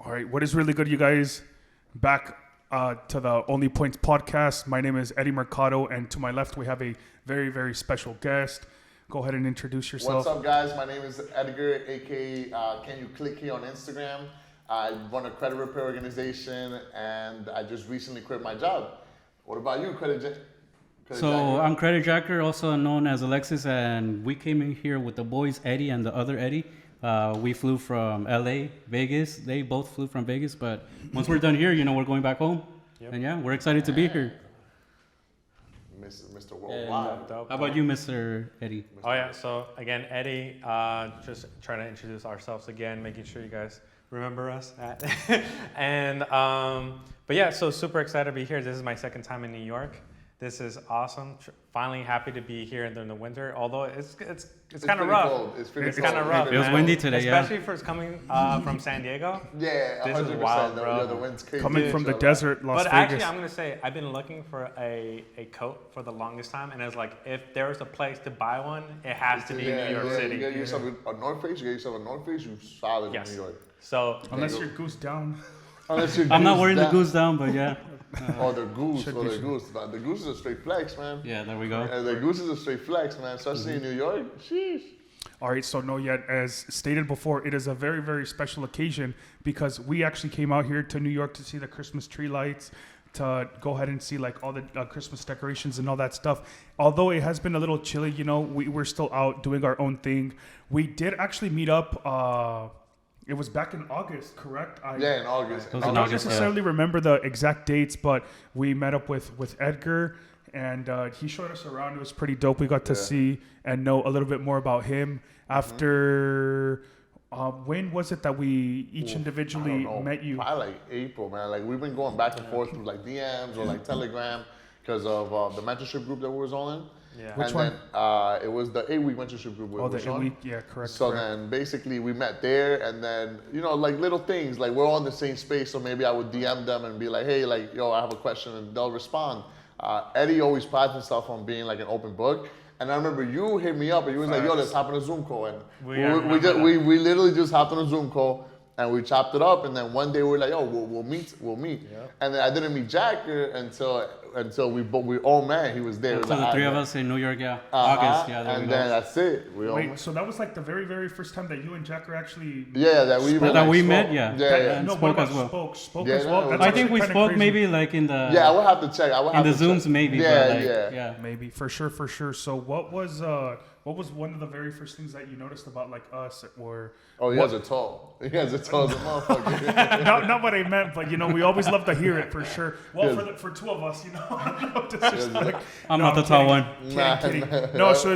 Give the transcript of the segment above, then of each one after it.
All right, what is really good, you guys? Back to the Only Points podcast. My name is Eddie Mercado, and to my left, we have a very, very special guest. Go ahead and introduce yourself. What's up, guys? My name is Edgar, aka Can You Click Here on Instagram. I run a credit repair organization, and I just recently quit my job. What about you, Credit Jacker? I'm Credit Jacker, also known as Alexis, and we came in here with the boys, Eddie and the other Eddie. We flew from LA, Vegas. They both flew from Vegas, but once we're done here, we're going back home. Yep. And yeah, we're excited to be here. Mr. Worldwide. How about you, Mr. Eddie? Oh yeah, so again, Eddie, just trying to introduce ourselves again, making sure you guys remember us. And but yeah, so super excited to be here. This is my second time in New York. This is awesome. Finally happy to be here during the winter, although it's kind of rough. Cold. It's kind of rough. It was windy today, especially for coming from San Diego. Yeah, 100%. This is wild, bro. The wind's crazy. Coming from the desert, Las But Vegas. actually, I'm gonna say I've been looking for a coat for the longest time, and it's like if there's a place to buy one, it has to be New York City. You get yourself a North Face. You get yourself a North Face. You solid in New York. So unless you're goose down. I'm not wearing the goose down, but yeah. The goose. The goose. The goose is a straight flex, man. Yeah, there we go. The goose is a straight flex, man. Especially in New York. Sheesh. All right, so no, yet as stated before, it is a very, very special occasion because we actually came out here to New York to see the Christmas tree lights, to go ahead and see like all the Christmas decorations and all that stuff. Although it has been a little chilly, we're still out doing our own thing. We did actually meet up. It was back in August, correct? In August. I don't necessarily remember the exact dates, but we met up with Edgar, and he showed us around. It was pretty dope. We got to see and know a little bit more about him. After, when was it that we each individually met you? Probably like April, man. Like we've been going back and forth through like DMs or like Telegram because of the mentorship group that we was all in. Yeah. Which one? It was the 8-week mentorship group. The 8-week, yeah, correct. So then basically we met there, and then, like little things, like we're all in the same space, so maybe I would DM them and be like, hey, like, yo, I have a question, and they'll respond. Eddie always prides himself on being like an open book. And I remember you hit me up and you was like, yo, let's hop on a Zoom call. And we literally just hopped on a Zoom call and we chopped it up. And then one day we were like, yo, we'll meet. Yeah. And then I didn't meet Jacker until we all met. He was there. So the three of us in New York, August, there and we then go. that's it. Wait, so that was like the very, very first time that you and Jacker actually... Yeah, that we met, yeah. No, spoke as well. Spoke Yeah, as well. no, I think we spoke maybe like in the... Yeah, I will have to check. In the Zooms maybe. Yeah. Maybe, for sure. So what was one of the very first things that you noticed about like us or... Oh, he has a tall as a motherfucker. not what I meant, but we always love to hear it for sure. Well, for two of us, I'm not the tall one. Kidding. No, so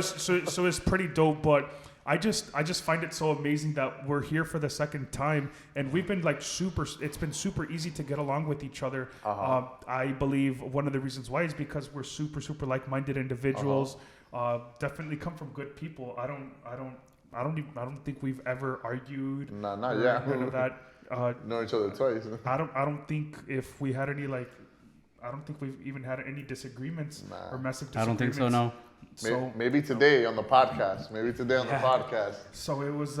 it's pretty dope, but I just find it so amazing that we're here for the second time, and we've been like it's been super easy to get along with each other. I believe one of the reasons why is because we're super, super like-minded individuals. Definitely come from good people. I don't think we've ever argued. Nah, not yet. None of that. Know each other twice. I don't think if we had any I don't think we've even had any disagreements or massive disagreements. I don't think so. No. So maybe today on the podcast. So it was.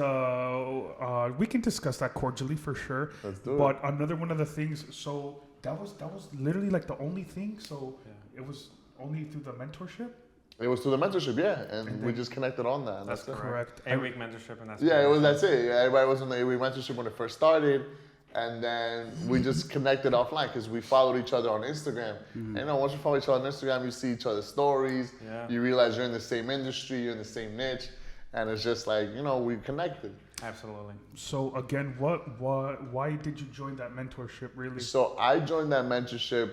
We can discuss that cordially for sure. Let's do it. But another one of the things. So that was literally like the only thing. So it was only through the mentorship. It was through the mentorship, and we just connected on that. That's correct. 8-week mentorship, and that's that's it. Everybody was on the 8-week mentorship when it first started, and then we just connected offline because we followed each other on Instagram. Mm-hmm. And once you follow each other on Instagram, you see each other's stories. Yeah. You realize you're in the same industry, you're in the same niche, and it's just like we connected. Absolutely. So again, why did you join that mentorship? Really? So I joined that mentorship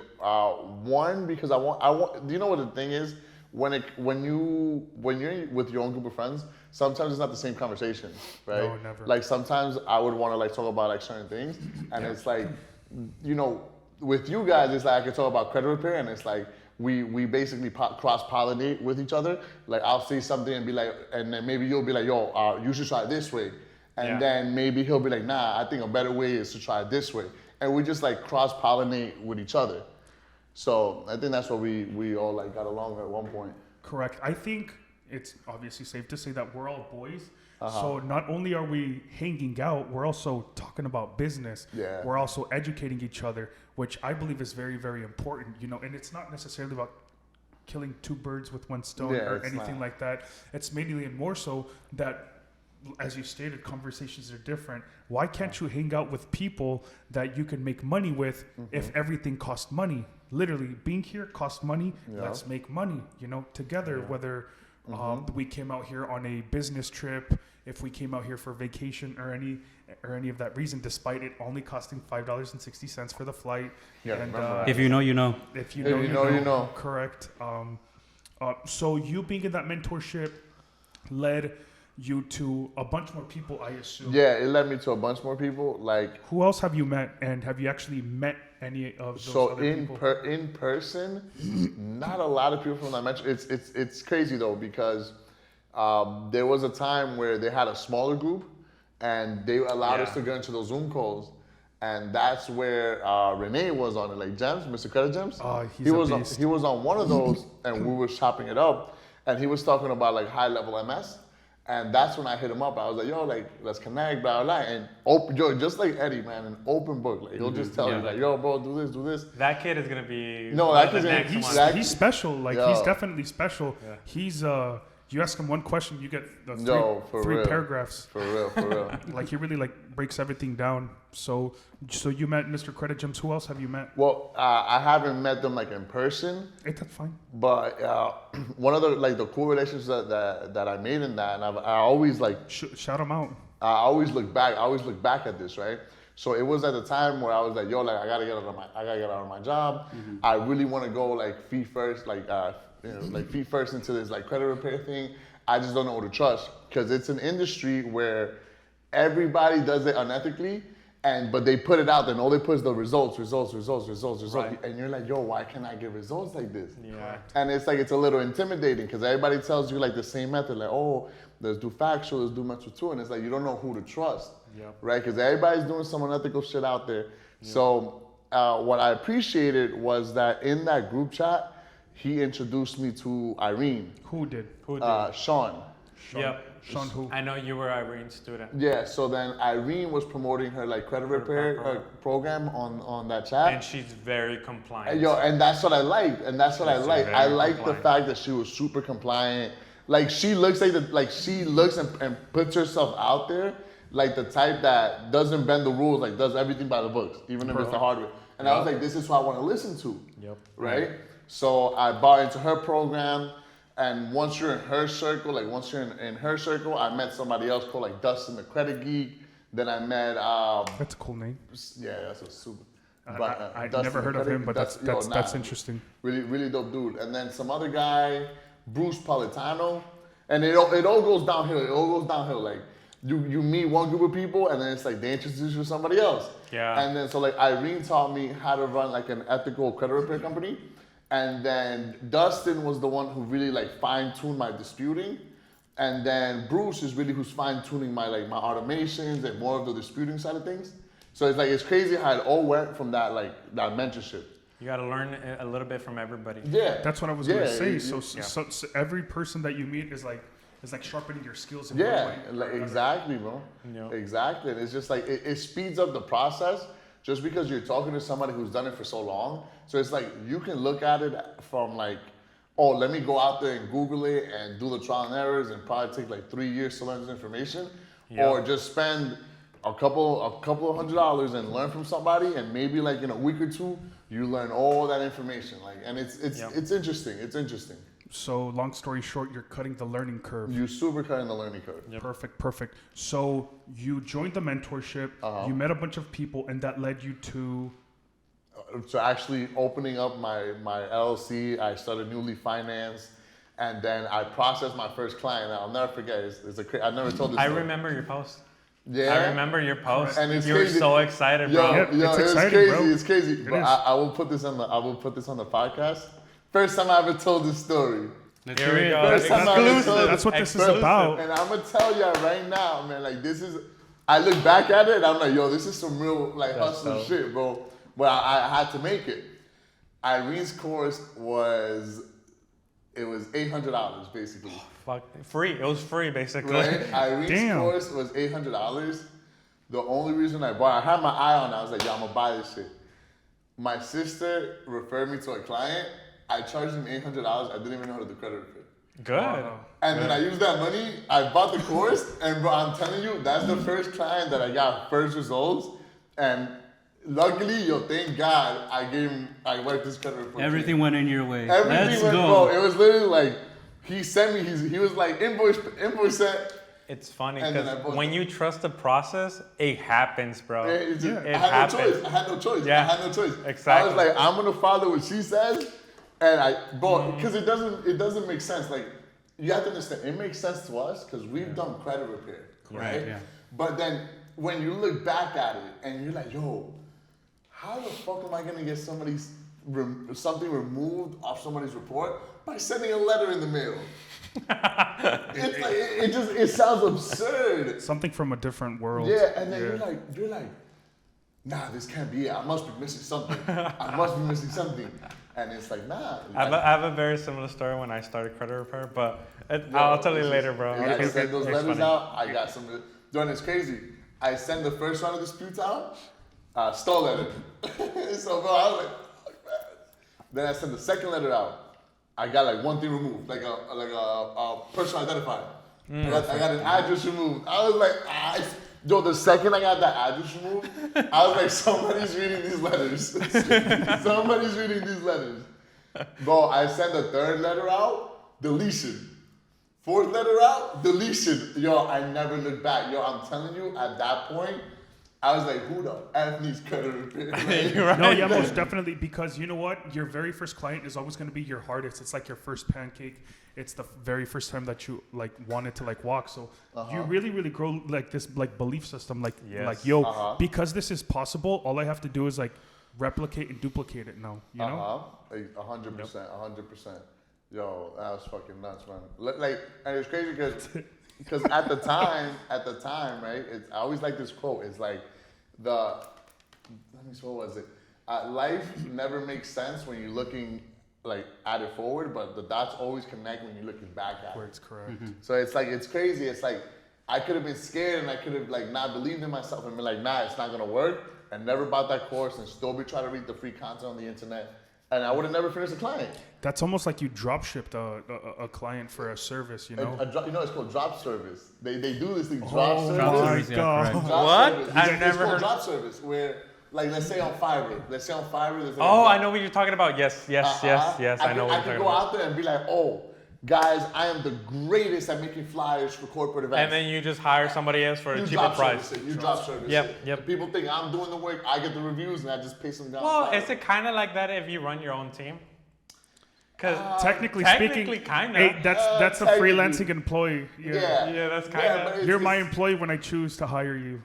one because I want. Do you know what the thing is? When you're with your own group of friends, sometimes it's not the same conversation, right? No, never. Like sometimes I would want to like talk about like certain things, and it's like, with you guys, it's like I can talk about credit repair, and it's like we basically cross pollinate with each other. Like I'll say something and be like, and then maybe you'll be like, yo, you should try it this way, and then maybe he'll be like, nah, I think a better way is to try it this way, and we just like cross pollinate with each other. So I think that's what we all like got along at one point. Correct. I think it's obviously safe to say that we're all boys, So not only are we hanging out, we're also talking about business. Yeah. We're also educating each other, which I believe is very, very important. You know, and it's not necessarily about killing two birds with one stone or anything like that. It's mainly and more so that, as you stated, conversations are different. Why can't you hang out with people that you can make money with if everything costs money? Literally, being here costs money. Yeah. Let's make money, you know, together, whether we came out here on a business trip, if we came out here for vacation or any of that reason, despite it only costing $5.60 for the flight. Yeah, and remember that. If you know, you know. if you If know, you know. Correct. So you being in that mentorship led you to a bunch more people, I assume. Yeah, it led me to a bunch more people. Like, Who else have you met, and have you actually met any of those so other in people? in person, not a lot of people from that mentor. It's crazy though, because there was a time where they had a smaller group, and they allowed us to get into those Zoom calls, and that's where Renee was on it, like Gems, Mr. Credit Gems. He's he a was beast. he was on one of those, and we were chopping it up, and he was talking about like high level MS. And that's when I hit him up. I was like, yo, like, let's connect, blah, blah, blah. And just like Eddie, man, an open book. Like, he'll just tell you, like, yo, bro, do this, do this. That kid is gonna be No, one that of the kid's next gonna- one. He's special. Like, Yo. he's definitely special. Yeah. He's you ask him one question, you get the Yo, for three real. paragraphs. For real, for real. Like, he really like breaks everything down. So you met Mr. Credit Gems. Who else have you met? Well, I haven't met them like in person, Hey, that's fine. but one of the cool relationships that I made in that, and I always like Shout him out. I always look back at this, right? So it was at the time where I was like, yo, like I gotta get out of my job. I really want to go like feet first, like feet first into this like credit repair thing. I just don't know who to trust, because it's an industry where everybody does it unethically, but they put it out there, and all they put is the results. Right. And you're like, yo, why can't I get results like this? Yeah. And it's like, it's a little intimidating, because everybody tells you like the same method, like, oh, let's do factual, let's do mental too, and it's like, you don't know who to trust, right? Because everybody's doing some unethical shit out there. So what I appreciated was that in that group chat, he introduced me to Irene, Who did? Sean. Yep. Sean who? I know you were Irene's student. Yeah, so then Irene was promoting her like credit repair program on that chat. And she's very compliant. And, yo, and that's what I liked, and that's what I She's like. very I like the compliant. fact that she was super compliant. Like, she looks she looks and puts herself out there like the type that doesn't bend the rules, like does everything by the books, even if it's the hard way. And I was like, this is who I want to listen to. Yep. Right? So I bought into her program, and once you're in her circle, in her circle, I met somebody else called like Dustin the Credit Geek. Then I met That's a cool name. yeah, that's a super. I'd Dustin never the heard of Credit him, but Geek, that's interesting. Really, really dope dude. And then some other guy, Bruce Politano, and it all goes downhill. It all goes downhill. Like you meet one group of people, and then it's like they introduce you to somebody else. Yeah. And then so like Irene taught me how to run like an ethical credit repair company, and then Dustin was the one who really like fine-tuned my disputing. And then Bruce is really who's fine-tuning my automations and more of the disputing side of things. So it's crazy how it all went from that mentorship. You got to learn a little bit from everybody. Yeah. That's what I was gonna say. Yeah. So every person that you meet is like sharpening your skills. In Yeah, one way or like, another. exactly, bro. Yeah. Exactly. And it's just like, it speeds up the process just because you're talking to somebody who's done it for so long. So it's like, you can look at it from like, oh, let me go out there and Google it and do the trial and errors and probably take like 3 years to learn this information. Yeah. Or just spend a couple of $100 and learn from somebody, and maybe like in a week or two, you learn all that information. Like, and it's interesting. It's interesting. So long story short, you're cutting the learning curve. You super cutting the learning curve. Yep. Perfect. So you joined the mentorship. You met a bunch of people, and that led you to. So actually opening up my LLC, I started Newly Finance, and then I processed my first client. I'll never forget. I never told this I story. remember your post. Yeah. I remember your post. And it's you were crazy. so excited, Yo, bro. Yeah, yo, it's it was exciting, crazy. bro. It's crazy. It But is. I will put this on the podcast. First time I ever told this story. Here we go. First time I ever Exclusive. told That's what this is Exclusive. about. And I'm gonna tell you right now, man, like this is, I look back at it and I'm like, yo, this is some real like hustle dope. shit, bro. But I had to make it. Irene's course It was $800 basically. Fuck, free. It was free basically. Right? Irene's Damn. course was $800. The only reason I bought, I had my eye on it. I was like, yeah, I'm gonna buy this shit. My sister referred me to a client. I charged him $800. I didn't even know how to do credit repair. Good. And then I used that money. I bought the course, and bro, I'm telling you, that's the first client that I got first results. And luckily, thank God, I worked this credit report. Everything went in your way. Everything Let's went, go. bro. It was literally like he sent me. He was like invoice sent. It's funny And then I because bought when it. you trust the process, it happens, bro. It It I had happens. no choice. I had no choice. Yeah, I had no choice. exactly. I was like, I'm gonna follow what she says, and because it doesn't make sense. Like you have to understand, it makes sense to us because we've done credit repair, right? Yeah. But then when you look back at it and you're like, yo, how the fuck am I gonna get something removed off somebody's report by sending a letter in the mail? It's like it sounds absurd. Something from a different world. Yeah, and then you're like, nah, this can't be it. I must be missing something. And it's like, nah. I have a very similar story when I started credit repair, but I'll tell you later, bro. I send those It's letters funny. out. I got some. It's crazy. I send the first round of disputes out. Stole letter. So bro, I was like, fuck man. Then I sent the second letter out. I got like one thing removed, like a personal identifier. I got an address removed. I was like, the second I got that address removed, I was like, somebody's reading these letters. Somebody's reading these letters. Bro, I sent the third letter out, deletion. Fourth letter out, deletion. Yo, I never looked back. Yo, I'm telling you, at that point, I was like, who the F needs credit repair? Like, You're right. No, yeah, most definitely, because you know what? Your very first client is always going to be your hardest. It's like your first pancake. It's the very first time that you like wanted to like walk. So you really, really grow like this like belief system. Like, Yes. like yo, because this is possible, all I have to do is like replicate and duplicate it now. You know? Like 100%, 100%. Yo, that was fucking nuts, man. Like, and it's crazy because at the time, right? I always like this quote. It's like what was it? Life never makes sense when you're looking like at it forward, but the dots always connect when you're looking back at Where it. it's correct. So it's like it's crazy. It's like I could have been scared and I could have like not believed in myself and been like, nah, it's not gonna work, and never bought that course and still be trying to read the free content on the internet, and I would have never finished a client. That's almost like you drop shipped a client for a service. You know? It's called drop service. They do this thing, drop Oh service. Drop my service, yeah, God. correct. Drop What? service. I've It's never called heard- drop service where, like, let's say on Fiverr. There's like Oh, a- I know what you're talking about. Yes. I know what I you're could talking go about. out there and be like, oh, guys, I am the greatest at making flyers for corporate events. And then you just hire somebody else for a You cheaper drop price. service it. You drop service Yep, it. yep. People think I'm doing the work. I get the reviews and I just pay them down. Well, Fiverr. is it kind of like that if you run your own team? Because Technically technically, speaking, kinda. hey, that's a Technically. freelancing employee. Yeah. Yeah, that's Yeah, kinda- but it's- You're my it's- employee when I choose to hire you.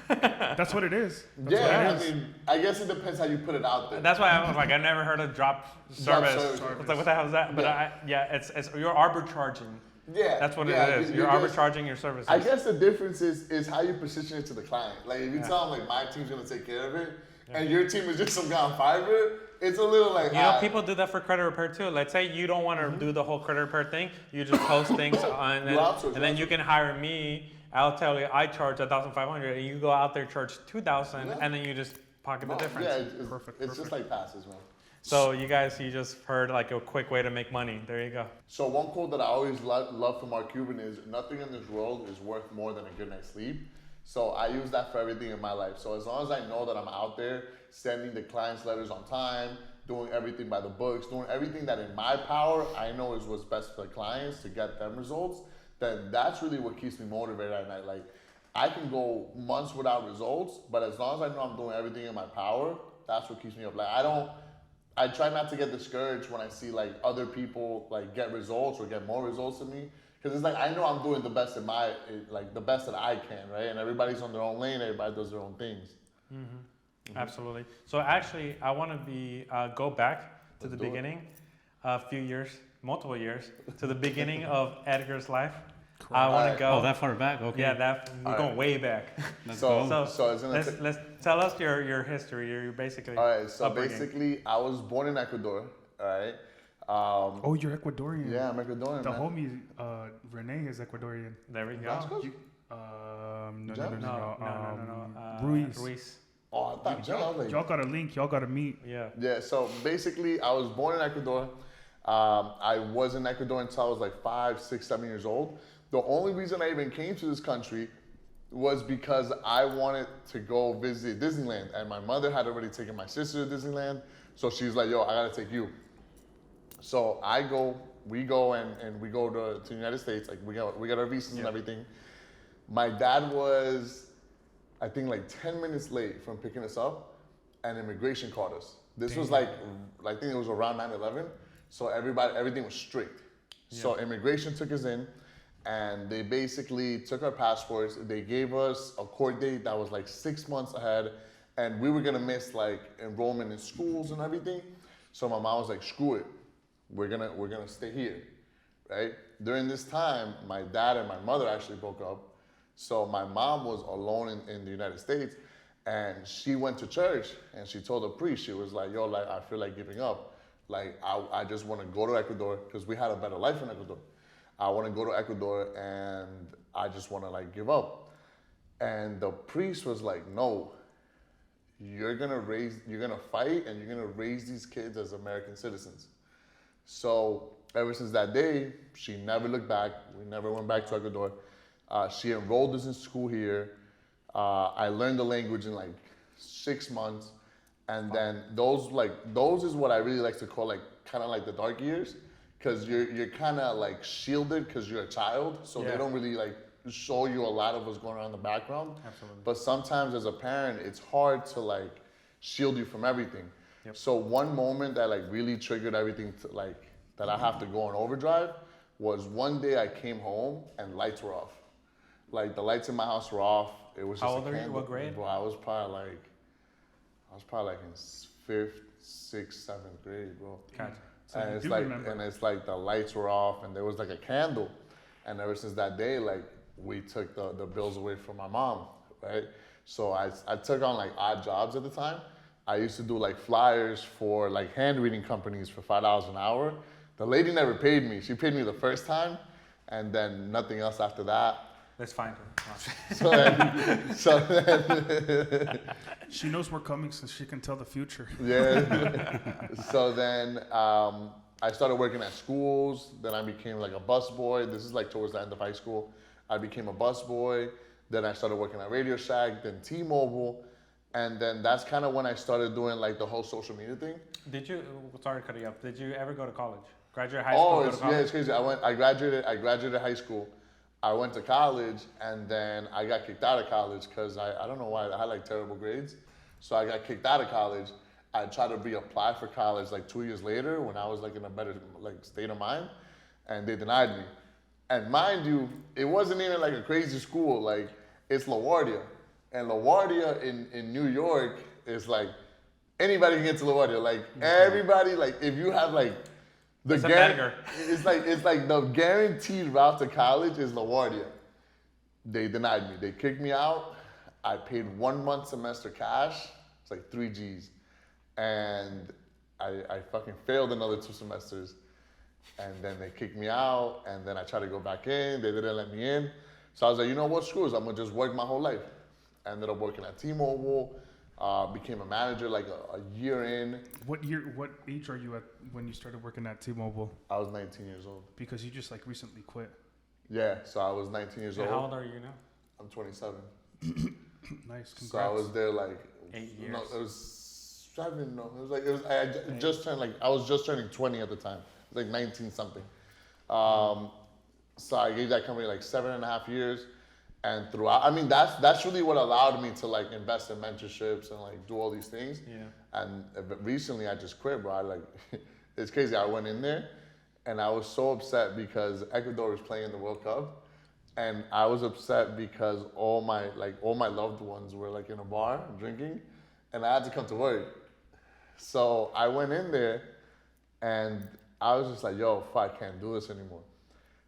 That's what it is. That's what Yeah, it I is. mean, I guess it depends how you put it out there. That's why I was like, I never heard of drop service. service. It's like, what the hell is that? But it's you're arbitraging. Yeah, That's what yeah, it is. you- You're you just- arbitraging your services. I guess the difference is how you position it to the client. Like if you tell them like my team's gonna take care of it, and your team is just some guy on Fiverr, it's a little like You know, people do that for credit repair too. Let's say you don't want to do the whole credit repair thing. You just post things on, You outsource, and then you can hire me. I'll tell you, I charge 1,500, and you go out there charge 2,000, Yeah. and then you just pocket the difference. Yeah, it's Perfect. just like passes, man. So you just heard like a quick way to make money. There you go. So one quote that I always love from Mark Cuban is, nothing in this world is worth more than a good night's sleep. So I use that for everything in my life. So as long as I know that I'm out there sending the clients letters on time, doing everything by the books, doing everything that in my power I know is what's best for the clients to get them results, then that's really what keeps me motivated at night. Like I can go months without results, but as long as I know I'm doing everything in my power, that's what keeps me up. Like I try not to get discouraged when I see like other people like get results or get more results than me. Cause it's like, I know I'm doing the best the best that I can, right? And everybody's on their own lane, everybody does their own things. Absolutely. So actually, I want to go back to the beginning, a few years, multiple years, to the beginning of Edgar's life. I want to go. Oh, that far back? Okay. Yeah, we're going way back. Let's So, go. so it's gonna Let's tell us your history. You're basically. all right, so upbringing. basically I was born in Ecuador, all right? Oh, you're Ecuadorian. Yeah, I'm Ecuadorian, The man. homie, Renee is Ecuadorian. There we go. That's good. No. Ruiz. Ruiz. Oh, I thought Jen, I was like, Y'all got to link. Y'all got to meet. Yeah. yeah, so basically, I was born in Ecuador. I was in Ecuador until I was like 5, 6, 7 years old. The only reason I even came to this country was because I wanted to go visit Disneyland. And my mother had already taken my sister to Disneyland. So she's like, yo, I got to take you. So we go and we go to the United States. Like we got our visas and everything. My dad was, I think, like 10 minutes late from picking us up, and immigration caught us. This was like, I think it was around 9/11. So everything was strict. So immigration took us in, and they basically took our passports. They gave us a court date that was like 6 months ahead, and we were gonna miss like enrollment in schools and everything. So my mom was like, screw it, we're gonna stay here, right? During this time, my dad and my mother actually broke up. So my mom was alone in the United States, and she went to church, and she told the priest, she was like, yo, like I feel like giving up. Like, I just want to go to Ecuador because we had a better life in Ecuador. I want to go to Ecuador and I just want to like give up. And the priest was like, no, you're going to fight and you're going to raise these kids as American citizens. So ever since that day, she never looked back. We never went back to Ecuador. She enrolled us in school here. I learned the language in like 6 months. And then those is what I really like to call like kind of like the dark years, because you're kind of like shielded because you're a child, so they don't really like show you a lot of what's going on in the background. Absolutely. But sometimes as a parent, it's hard to like shield you from everything. So one moment that like really triggered everything to like that I have to go on overdrive was one day I came home and lights were off. Like the lights in my house were off. It was just How old a are you? candle. What grade? Bro, I was probably like in 5th, 6th, 7th grade, bro. Gotcha. So And you it's do like, remember. and it's like the lights were off, and there was like a candle, and ever since that day, like we took the bills away from my mom, right? So I took on like odd jobs at the time. I used to do like flyers for like hand reading companies for $5 an hour. The lady never paid me. She paid me the first time, and then nothing else after that. Let's find her. So then She knows we're coming, so she can tell the future. yeah. So then I started working at schools. Then I became like a bus boy. This is like towards the end of high school. I became a bus boy. Then I started working at Radio Shack, then T-Mobile. And then that's kind of when I started doing like the whole social media thing. Did you, sorry to cut you off, did you ever go to college? Graduate high school, go to college? It's crazy. I graduated high school. I went to college, and then I got kicked out of college because I don't know why, I had like terrible grades. So I got kicked out of college. I tried to reapply for college like 2 years later when I was like in a better like state of mind, and they denied me. And mind you, it wasn't even like a crazy school. Like it's LaGuardia, and LaGuardia in New York is like anybody can get to LaGuardia. Like everybody, like if you have like It's a beggar. it's like the guaranteed route to college is LaGuardia. They denied me. They kicked me out. I paid 1 month semester cash. It's like 3 G's. And I fucking failed another 2 semesters. And then they kicked me out. And then I tried to go back in. They didn't let me in. So I was like, you know what, screw it. I'm gonna just work my whole life. I ended up working at T-Mobile. Became a manager like a year in. What age are you at when you started working at T-Mobile? I was 19 years old. Because you just like recently quit. Yeah, so I was 19 years And old. how old are you now? I'm 27. Nice, congrats. So I was there like 8 years. No, it was 7. No, it was like I just turned like I was just turning 20 at the time, like 19 something. So I gave that company like 7.5 years, and throughout, I mean that's really what allowed me to like invest in mentorships and like do all these things. Yeah. And recently I just quit, bro. I like it's crazy. I went in there, and I was so upset because Ecuador was playing in the World Cup. And I was upset because all my loved ones were like in a bar drinking, and I had to come to work. So I went in there, and I was just like, yo, fuck, I can't do this anymore.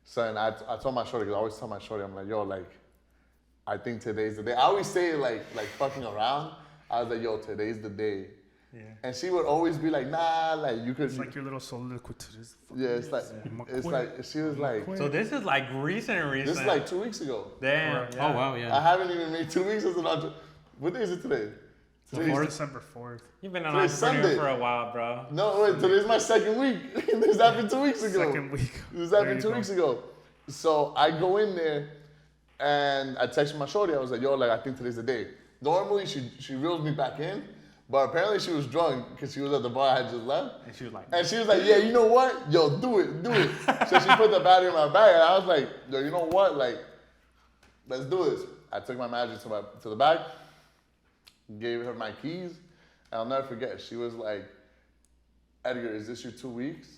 So and I told my shorty, because I always tell my shorty, I'm like, yo, like, I think today's the day. I always say it like fucking around. I was like, yo, today's the day Yeah. And she would always be like, nah, like you could. It's like your little soliloquy. Yeah, it's like she was like. So this is like recent. This is like 2 weeks ago. Damn. Right. Yeah. Oh wow, I yeah. haven't even made 2 weeks as an entrepreneur. What day is it today? Today's December 4th. You've been an Today's entrepreneur Sunday. for a while, bro. No, wait, today's my second week. This happened 2 weeks ago. Second week. This There happened you 2 go. weeks ago. So I go in there and I text my shorty. I was like, yo, like, I think today's the day. Normally she reels me back in, but apparently she was drunk because she was at the bar I had just left. And she was like, And she was like, yeah, you know what? Yo, do it. So she put the battery in my bag and I was like, yo, you know what? Like, let's do this. I took my manager to the back, gave her my keys, and I'll never forget. She was like, Edgar, is this your 2 weeks?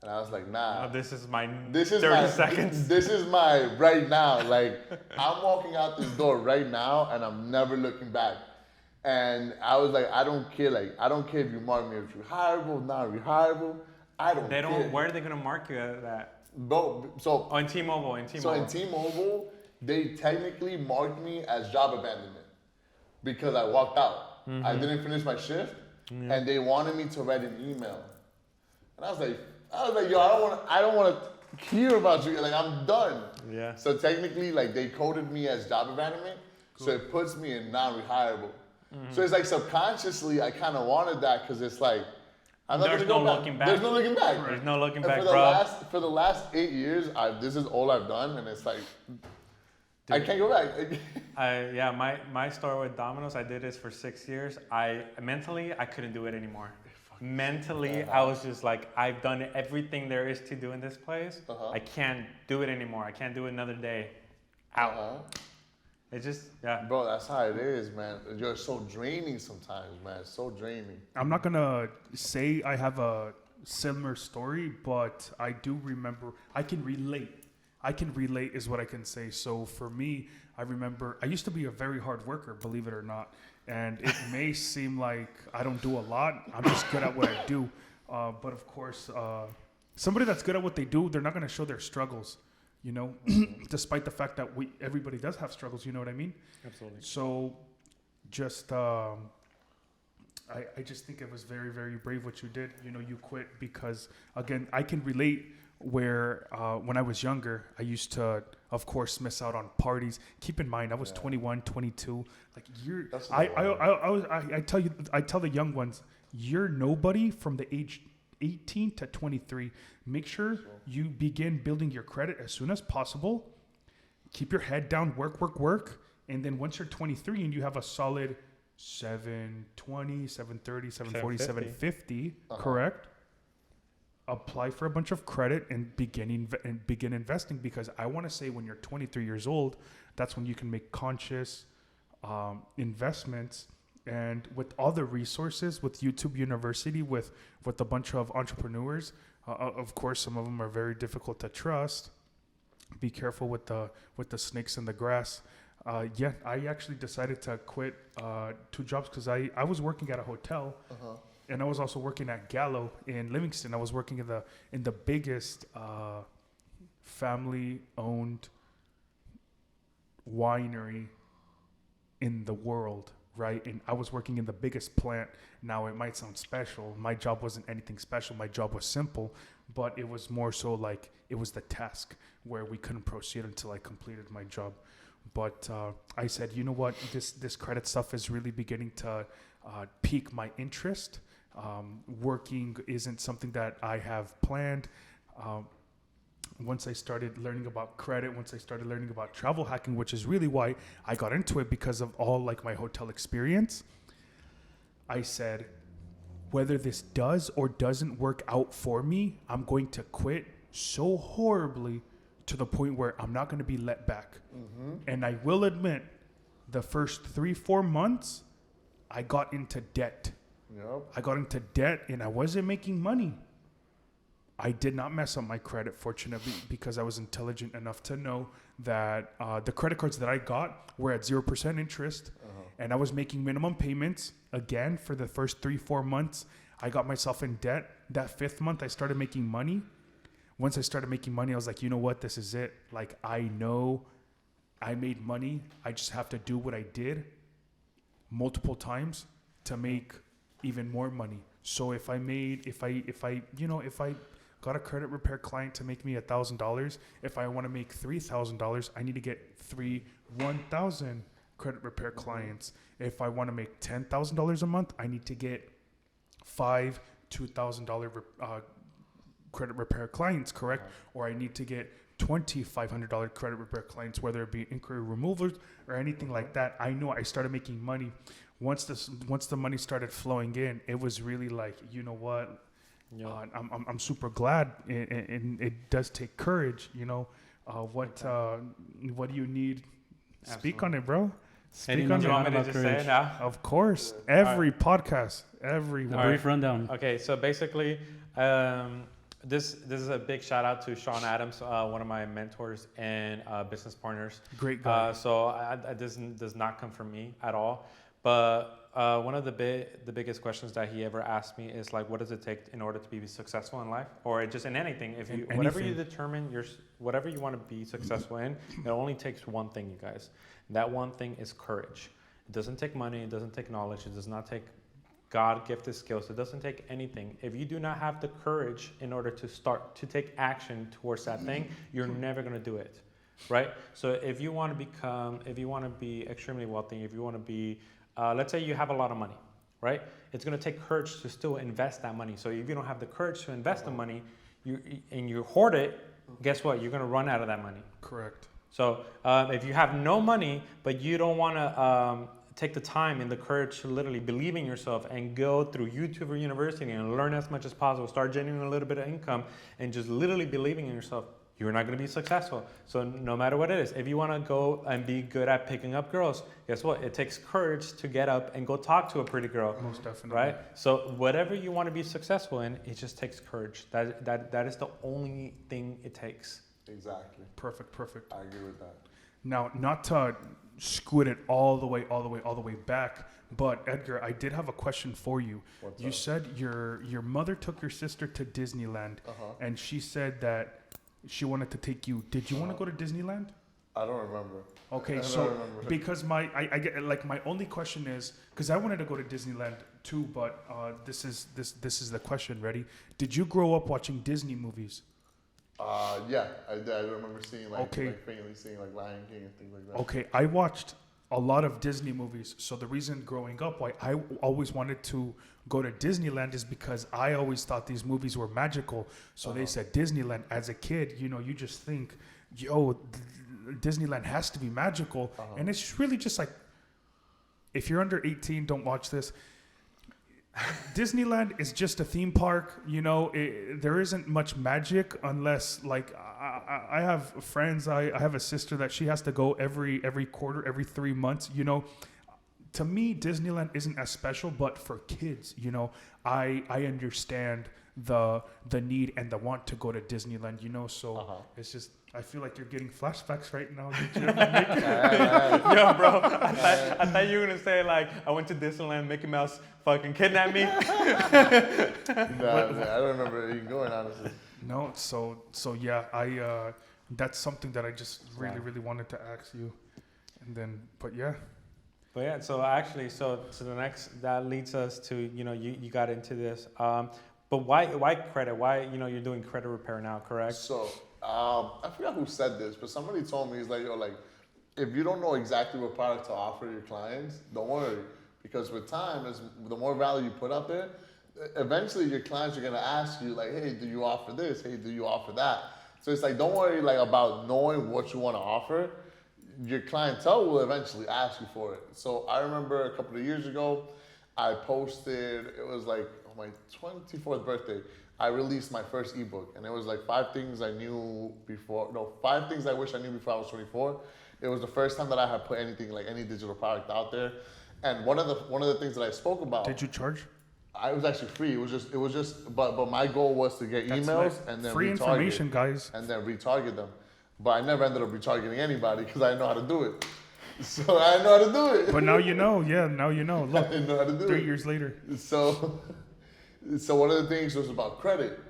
And I was like, nah. oh, this is my This is 30 my seconds. This is my right now. Like I'm walking out this door right now, and I'm never looking back. And I was like, I don't care. Like I don't care if you mark me as rehireable, not rehireable. I don't. They care. don't. Where are they gonna mark you at that? Bro, so Oh, in T-Mobile. so in T-Mobile, they technically marked me as job abandonment because I walked out. I didn't finish my shift, and they wanted me to write an email. And I was like, yo, I don't want to hear about you. Like I'm done. Yeah. So technically, like they coded me as job abandonment, so it puts me in non-rehireable. So it's like subconsciously, I kind of wanted that because it's like I'm not There's gonna go no back. looking back. There's no looking back. There's no looking And back, for bro. the last 8 years, this is all I've done, and it's like I can't go back. My store with Domino's, I did this for 6 years. I couldn't do it anymore. Mentally, I was just like, I've done everything there is to do in this place. I can't do it anymore. I can't do it another day. Out. It just, yeah. Bro, that's how it is, man. You're so draining sometimes, man. So draining. I'm not gonna say I have a similar story, but I do remember. I can relate is what I can say. So for me, I remember I used to be a very hard worker, believe it or not. And it may seem like I don't do a lot. I'm just good at what I do. But of course, somebody that's good at what they do, they're not gonna show their struggles. You know, despite the fact that everybody does have struggles. You know what I mean? Absolutely. So, just I just think it was very, very brave what you did. You know, you quit because, again, I can relate where when I was younger, I used to, of course, miss out on parties. Keep in mind, I was 21, 22. Like I tell the young ones, you're nobody from the age 18 to 23. Make sure you begin building your credit as soon as possible. Keep your head down, work. And then once you're 23 and you have a solid 720, 730, 740, 750, correct? Apply for a bunch of credit and begin investing, because I want to say when you're 23 years old, that's when you can make conscious investments. And with all the resources, with YouTube University, with a bunch of entrepreneurs, of course, some of them are very difficult to trust. Be careful with the snakes in the grass. I actually decided to quit 2 jobs because I was working at a hotel, and I was also working at Gallo in Livingston. I was working in the biggest family-owned winery in the world. Right. And I was working in the biggest plant. Now, it might sound special. My job wasn't anything special. My job was simple, but it was more so like it was the task where we couldn't proceed until I completed my job. But I said, you know what? This credit stuff is really beginning to pique my interest. Working isn't something that I have planned. Once I started learning about credit, once I started learning about travel hacking, which is really why I got into it, because of all like my hotel experience, I said, whether this does or doesn't work out for me, I'm going to quit so horribly to the point where I'm not going to be let back. And I will admit, the first 3-4 months, I got into debt. I got into debt and I wasn't making money. I did not mess up my credit, fortunately, because I was intelligent enough to know that the credit cards that I got were at 0% interest, and I was making minimum payments. Again, for the first 3-4 months, I got myself in debt. That 5th month, I started making money. Once I started making money, I was like, you know what? This is it. Like, I know I made money. I just have to do what I did multiple times to make even more money. So if I got a credit repair client to make me $1,000, if I want to make $3,000, I need to get 1,000 credit repair clients. If I want to make $10,000 a month, I need to get 5 $2,000 credit repair clients, correct? Right. Or I need to get $2,500 credit repair clients, whether it be inquiry removals or anything like that. I know I started making money. Once the money started flowing in, it was really like, you know what? I'm super glad, and it does take courage. What do you need? Absolutely. Speak on it, bro. Eddie Speak knows on a it. lot about to say it courage. now? Of course, Yeah. every podcast, every A word. brief rundown. Okay, so basically, this is a big shout out to Sean Adams, one of my mentors and business partners. Great guy. So this does not come from me at all. But one of the biggest questions that he ever asked me is like, what does it take in order to be successful in life, or just in anything? If you whatever you determine whatever you want to be successful in, it only takes one thing, you guys. That one thing is courage. It doesn't take money. It doesn't take knowledge. It does not take God-gifted skills. It doesn't take anything. If you do not have the courage in order to start to take action towards that thing, you're never going to do it, right? So if you want to be extremely wealthy, if you want to be, let's say you have a lot of money, right? It's going to take courage to still invest that money. So if you don't have the courage to invest the money, you hoard it, guess what? You're going to run out of that money. Correct. So if you have no money, but you don't want to take the time and the courage to literally believe in yourself and go through YouTube or university and learn as much as possible, start generating a little bit of income and just literally believing in yourself, you're not going to be successful. So no matter what it is, if you want to go and be good at picking up girls, guess what? It takes courage to get up and go talk to a pretty girl. Most definitely. Right? So whatever you want to be successful in, it just takes courage. That is the only thing it takes. Exactly. Perfect. I agree with that. Now, not to squid it all the way back, but Edgar, I did have a question for you. What's You up? said your mother took your sister to Disneyland, and she said that she wanted to take you. Did you want to go to Disneyland? I don't remember. Okay, I so don't remember. because I get like my only question is because I wanted to go to Disneyland too, but this is the question. Ready? Did you grow up watching Disney movies? Yeah, I did. I remember seeing Okay. faintly seeing like Lion King and things like that. Okay, I watched a lot of Disney movies. So the reason growing up why I always wanted to go to Disneyland is because I always thought these movies were magical. So they said Disneyland. As a kid, you just think, Disneyland has to be magical. And it's really just like, if you're under 18, don't watch this. Disneyland is just a theme park. There isn't much magic unless like I have friends. I have a sister that she has to go every quarter, every 3 months. To me, Disneyland isn't as special, but for kids, I understand the need and the want to go to Disneyland. So it's just I feel like you're getting flashbacks right now. Did you ever make it? Yo, bro, I thought you were gonna say like I went to Disneyland, Mickey Mouse fucking kidnapped me. Nah, I don't remember even going, honestly. No, so yeah, I that's something that I just really wanted to ask you, and then but yeah. But yeah, so actually, so the next that leads us to you got into this, but why credit? Why you're doing credit repair now, correct? So I forgot who said this, but somebody told me, he's like, if you don't know exactly what product to offer your clients, don't worry, because with time, the more value you put out there, eventually your clients are gonna ask you like, hey, do you offer this? Hey, do you offer that? So it's like, don't worry like about knowing what you want to offer. Your clientele will eventually ask you for it. So I remember a couple of years ago, I posted, it was like on my 24th birthday, I released my first ebook, and it was like 5 things I wish I knew before I was 24. It was the first time that I had put anything like any digital product out there. And one of the things that I spoke about. Did you charge? It was actually free. It was just but my goal was to get That's emails nice. and then Free retarget, information, guys. and then retarget them. But I never ended up retargeting anybody because I didn't know how to do it. So I didn't know how to do it. But now you know. Yeah, now you know. I Look, didn't know how to do 3 it. years later. So one of the things was about credit,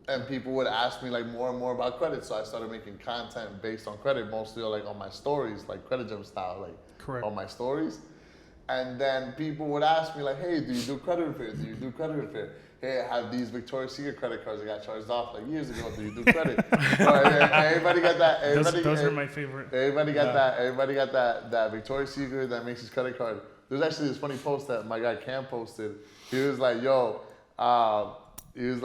and people would ask me like more and more about credit. So I started making content based on credit, mostly like on my stories, like Credit Gem style, like Correct. on my stories. And then people would ask me like, hey, do you do credit repair? Do you do credit repair? Hey, I have these Victoria's Secret credit cards that got charged off like years ago. Do you do credit? Everybody got that. Those are my favorite. Everybody got that. Everybody got that Victoria's Secret, that Macy's credit card. There's actually this funny post that my guy Cam posted. He was like, yo, you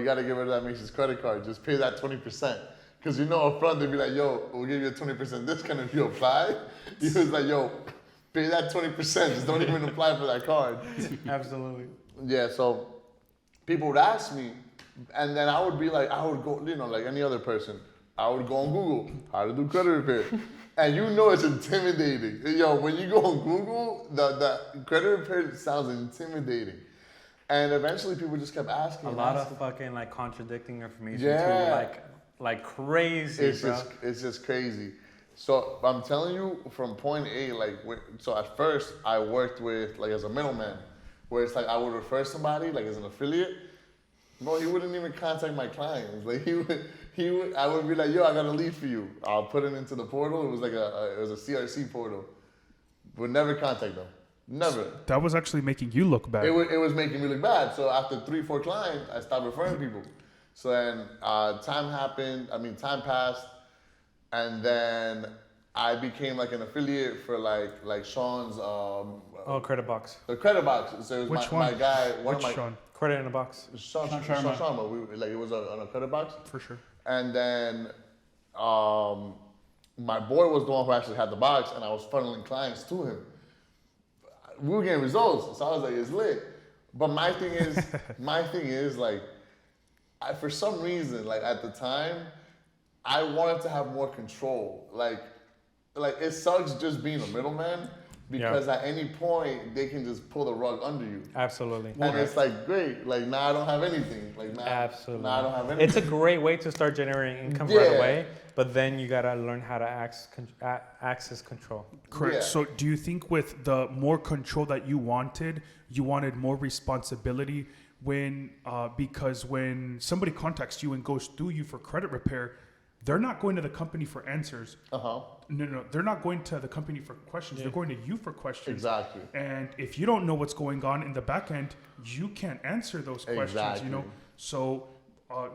got to get rid of that Macy's credit card. Just pay that 20%. Because up front, they'd be like, yo, we'll give you a 20% discount if you apply. He was like, yo, pay that 20%. Just don't even apply for that card. Absolutely. Yeah, so people would ask me, and then I would be like, I would go, like any other person, I would go on Google, how to do credit repair. And it's intimidating. When you go on Google, the credit repair sounds intimidating. And eventually people just kept asking. A lot of fucking like contradicting information Yeah. too, like crazy, It's just crazy. So I'm telling you, from point A, so at first I worked with as a middleman, where it's I would refer somebody as an affiliate. Bro, he wouldn't even contact my clients. I would be like, yo, I got a lead for you. I'll put it into the portal. It was it was a CRC portal. Would never contact them. Never. That was actually making you look bad. It was making me look bad. So after 3-4 clients, I stopped referring people. So then time passed, and then I became an affiliate for Sean's Credit Box. the credit box. So it was Which my one? guy, one Which of my Sean? Credit in a Box. Sean Sharma. Sharma. It was on a credit box. For sure. And then my boy was the one who actually had the box, and I was funneling clients to him. We were getting results, so I was like, it's lit. But my thing is, for some reason, at the time, I wanted to have more control. It sucks just being a middleman, because at any point they can just pull the rug under you. Absolutely. And it's great. Now I don't have anything. Absolutely. Now I don't have anything. It's a great way to start generating income right away, but then you gotta learn how to access control. Correct. Yeah. So do you think with the more control that you wanted more responsibility because when somebody contacts you and goes through you for credit repair, they're not going to the company for answers. Uh-huh. No. They're not going to the company for questions. They're going to you for questions. Exactly. And if you don't know what's going on in the back end, you can't answer those questions, Exactly. So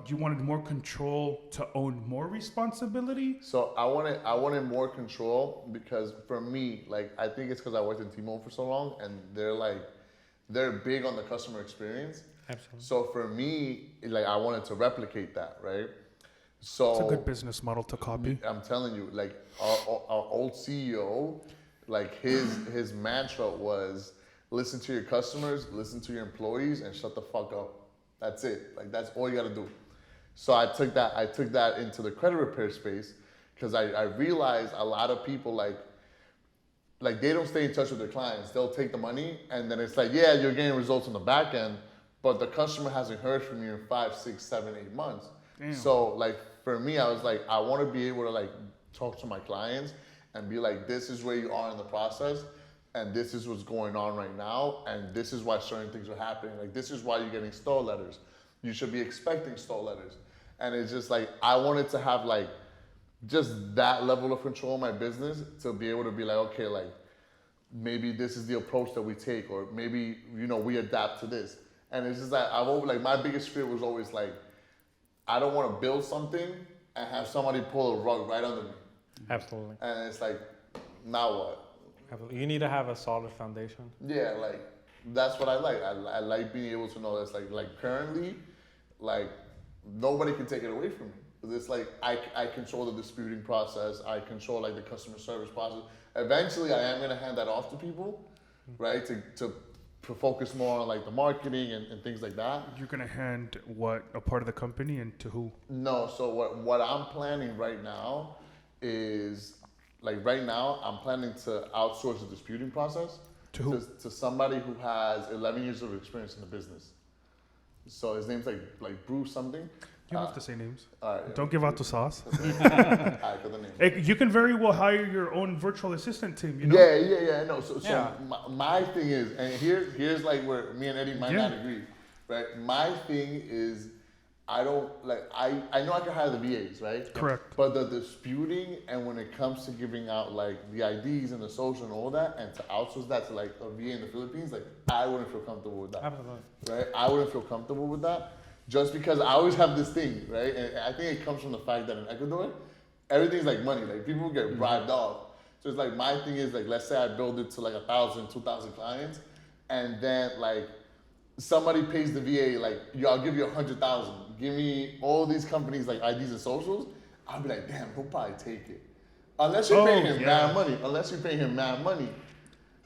you wanted more control to own more responsibility? So I wanted more control, because for me, I think it's because I worked in T-Mobile for so long, and they're big on the customer experience. Absolutely. So for me, I wanted to replicate that, right? So It's a good business model to copy. I'm telling you, our old CEO, his mantra was, listen to your customers, listen to your employees, and shut the fuck up. That's it. That's all you gotta do. So I took that into the credit repair space, because I realized a lot of people they don't stay in touch with their clients. They'll take the money, and then it's yeah, you're getting results on the back end, but the customer hasn't heard from you in 5, 6, 7, 8 months. Damn. So for me, I was I want to be able to talk to my clients and be this is where you are in the process, and this is what's going on right now, and this is why certain things are happening. This is why you're getting stall letters. You should be expecting stall letters. And it's just I wanted to have just that level of control in my business, to be able to be okay, maybe this is the approach that we take, or maybe we adapt to this. And it's just I've always my biggest fear was always I don't want to build something and have somebody pull a rug right under me. Absolutely. And it's now what? Absolutely. You need to have a solid foundation. Yeah, that's what I like. I like being able to know that's currently, nobody can take it away from me. It's I control the disputing process. I control the customer service process. Eventually, I am gonna hand that off to people, right? To focus more on the marketing and things like that. You're going to hand a part of the company, and to who? No, so what I'm planning right now is right now I'm planning to outsource the disputing process To who? to somebody who has 11 years of experience in the business. So his name's Bruce something. You don't have to say names. All right, Don't give out the sauce. All right, for the name. Hey, you can very well hire your own virtual assistant team, Yeah. No, so Yeah. my thing is, and here's where me and Eddie might not agree, right? My thing is, I don't like. I know I can hire the VAs, right? Correct. But the disputing and when it comes to giving out like the IDs and the social and all that, and to outsource that to like a VA in the Philippines, like I wouldn't feel comfortable with that. Absolutely. Right? I wouldn't feel comfortable with that, just because I always have this thing, right? And I think it comes from the fact that in Ecuador, everything's like money. Like people get bribed off. So it's like my thing is like, let's say I build it to like 1,000, 2,000 clients, and then like somebody pays the VA like, yo, I'll give you 100,000. Give me all these companies like IDs and socials. I'll be like, damn, he'll probably take it. Unless you're paying him mad money. Unless you're paying him mad money.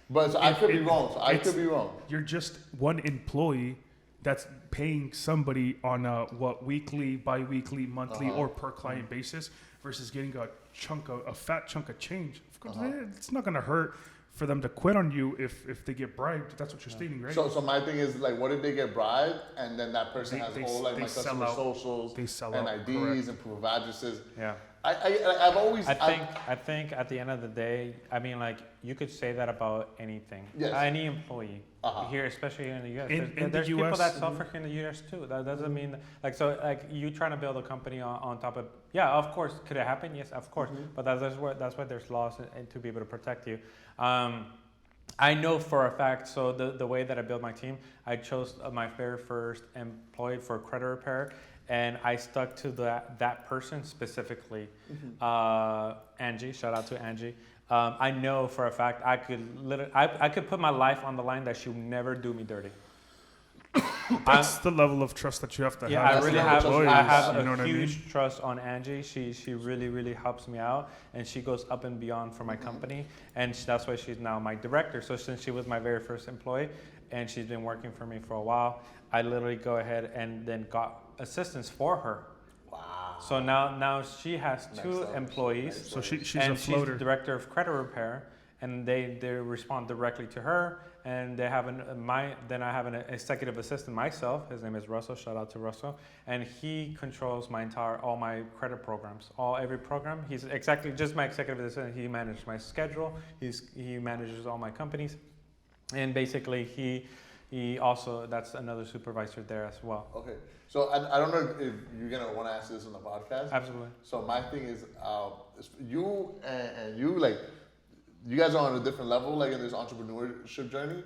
But so I could be wrong. So I could be wrong. You're just one employee that's paying somebody on a weekly, bi-weekly, monthly, or per client basis versus getting a fat chunk of change. Of course, it's not gonna hurt for them to quit on you if they get bribed. That's what you're stating, right? So my thing is like, what if they get bribed and then that person has all like my customer socials and IDs and proof of addresses? Yeah. I've always. I think at the end of the day, I mean, like you could say that about anything. Yes. Any employee here, especially here in the U.S. In There's the people US, that suffer here in the U.S. too. That doesn't mean like so. Like you trying to build a company on top of. Yeah, of course. Could it happen? Yes, of course. But that's why there's laws and to be able to protect you. I know for a fact. So the way that I built my team, I chose my very first employee for credit repair. And I stuck to that person specifically. Angie, shout out to Angie. I know for a fact I could put my life on the line that she would never do me dirty. That's the level of trust that you have to have. Yeah, I really have. I have you know a huge I mean? trust on Angie. She really helps me out, and she goes up and beyond for my company, and that's why she's now my director. So since she was my very first employee, and she's been working for me for a while, I literally go ahead and then got assistants for her. Wow. So now she has two employees. So she's and a floater. she's the director of credit repair, and they respond directly to her. And they have then I have an executive assistant myself. His name is Russell. Shout out to Russell. And he controls all my credit programs, every program. He's exactly just my executive assistant. He manages my schedule. He manages all my companies, and basically he also, that's another supervisor there as well. Okay. So I don't know if you're going to want to answer this on the podcast. Absolutely. So my thing is, you and you, like, you guys are on a different level, like in this entrepreneurship journey.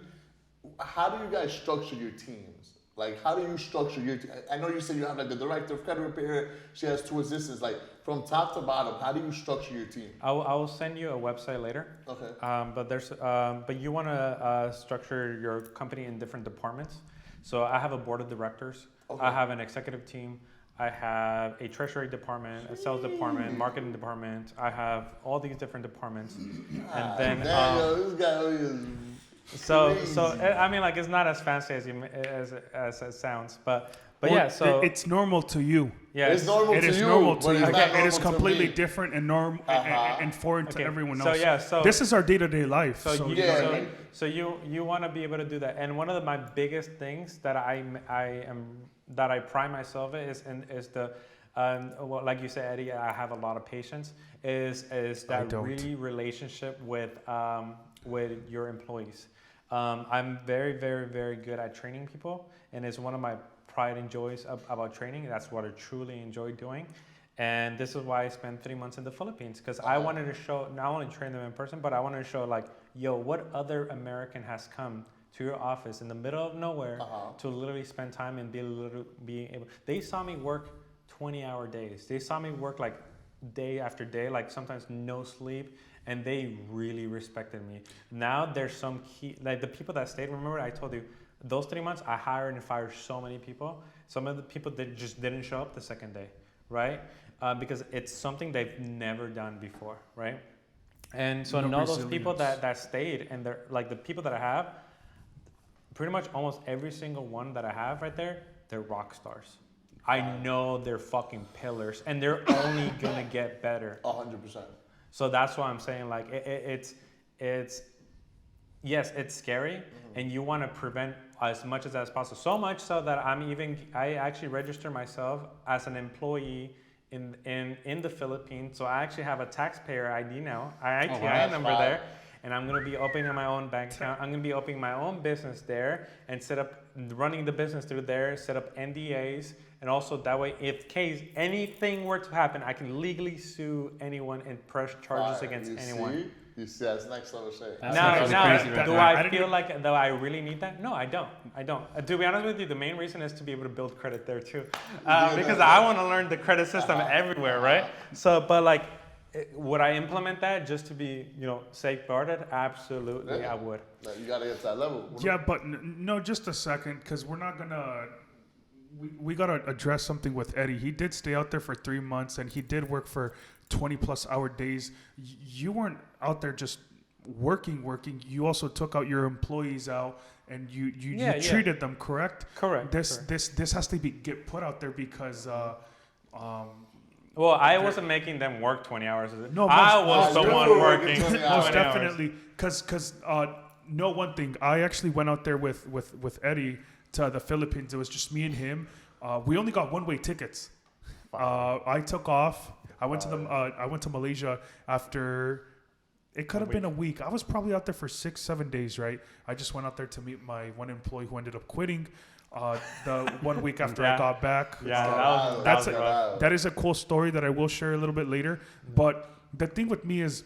How do you guys structure your teams? Like, how do you structure your team? I know you said you have like the director of credit repair. She has two assistants. Like, from top to bottom, how do you structure your team? I will send you a website later. Okay. But you want to structure your company in different departments. So I have a board of directors. Okay. I have an executive team. I have a treasury department, a sales department, marketing department. I have all these different departments, and then this guy is so crazy. I mean, like, it's not as fancy as it sounds, but Well, yeah. So it's normal to you. yeah, It's normal It to is you, normal but to you. it's not It normal is to completely me. different and and foreign to everyone So else. yeah, so this is our day-to-day life. So, you, yeah, so, right. so you want to be able to do that, and one of my biggest things that I pride myself in is the well, like you said, Eddie, I have a lot of patience. Is that really relationship with your employees? I'm very good at training people, and it's one of my pride and joys about training. That's what I truly enjoy doing. And this is why I spent 3 months in the Philippines, because I wanted to show, not only train them in person, but I wanted to show, like, yo, what other American has come to your office in the middle of nowhere to literally spend time and be able. They saw me work 20-hour days. They saw me work like day after day, like sometimes no sleep, and they really respected me. Now there's some key, like the people that stayed. Remember, I told you those 3 months I hired and fired so many people. Some of the people that just didn't show up the second day, right? Because it's something they've never done before, right? And so now those people that stayed, and they're like the people that I have, pretty much almost every single one that I have right there, they're rock stars. I know they're fucking pillars, and they're only gonna get better. 100%. So that's why I'm saying, like, it's yes, it's scary, and you want to prevent as much as possible. So much so that I actually register myself as an employee in the Philippines. So I actually have a taxpayer ID now, ITI number there, and I'm gonna be opening my own bank account. I'm gonna be opening my own business there and set up running the business through there, set up NDAs, and also that way, if case anything were to happen, I can legally sue anyone and press charges against anyone. You see, that's next level shit. That's crazy, right? Do I feel like though I really need that? No, I don't. To be honest with you, the main reason is to be able to build credit there too, because I want to learn the credit system everywhere, right? So, but like, would I implement that just to be, safeguarded? Absolutely, Yeah. I would. Like, you gotta get to that level. Yeah, but no, just a second, because we're not gonna. We gotta address something with Eddie. He did stay out there for 3 months, and he did work for 20+ hour days. You weren't out there just working. You also took out your employees out, and you treated them correct. Correct. This has to get put out there because. Well, I wasn't making them work 20 hours. No, I was the one working 20 most hours. definitely, because one thing, I actually went out there with Eddie to the Philippines. It was just me and him. We only got one-way tickets. I took off. I went to Malaysia after. It could have been a week. I was probably out there for 6-7 days, right? I just went out there to meet my one employee who ended up quitting. The 1 week after I got back. Yeah, that is a cool story that I will share a little bit later. But the thing with me is,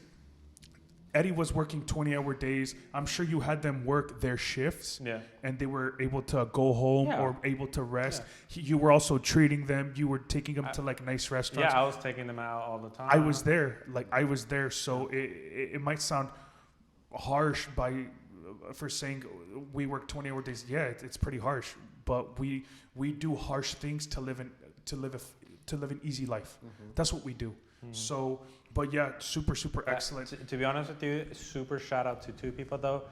Eddie was working 20-hour days. I'm sure you had them work their shifts, and they were able to go home or able to rest. Yeah. You were also treating them. You were taking them to like nice restaurants. Yeah, I was taking them out all the time. I was there. So it might sound harsh for saying we work 20-hour days. Yeah, it's pretty harsh, but we do harsh things to live an easy life. Mm-hmm. That's what we do. Mm-hmm. So, but yeah, super excellent. To be honest with you, super shout out to two people though.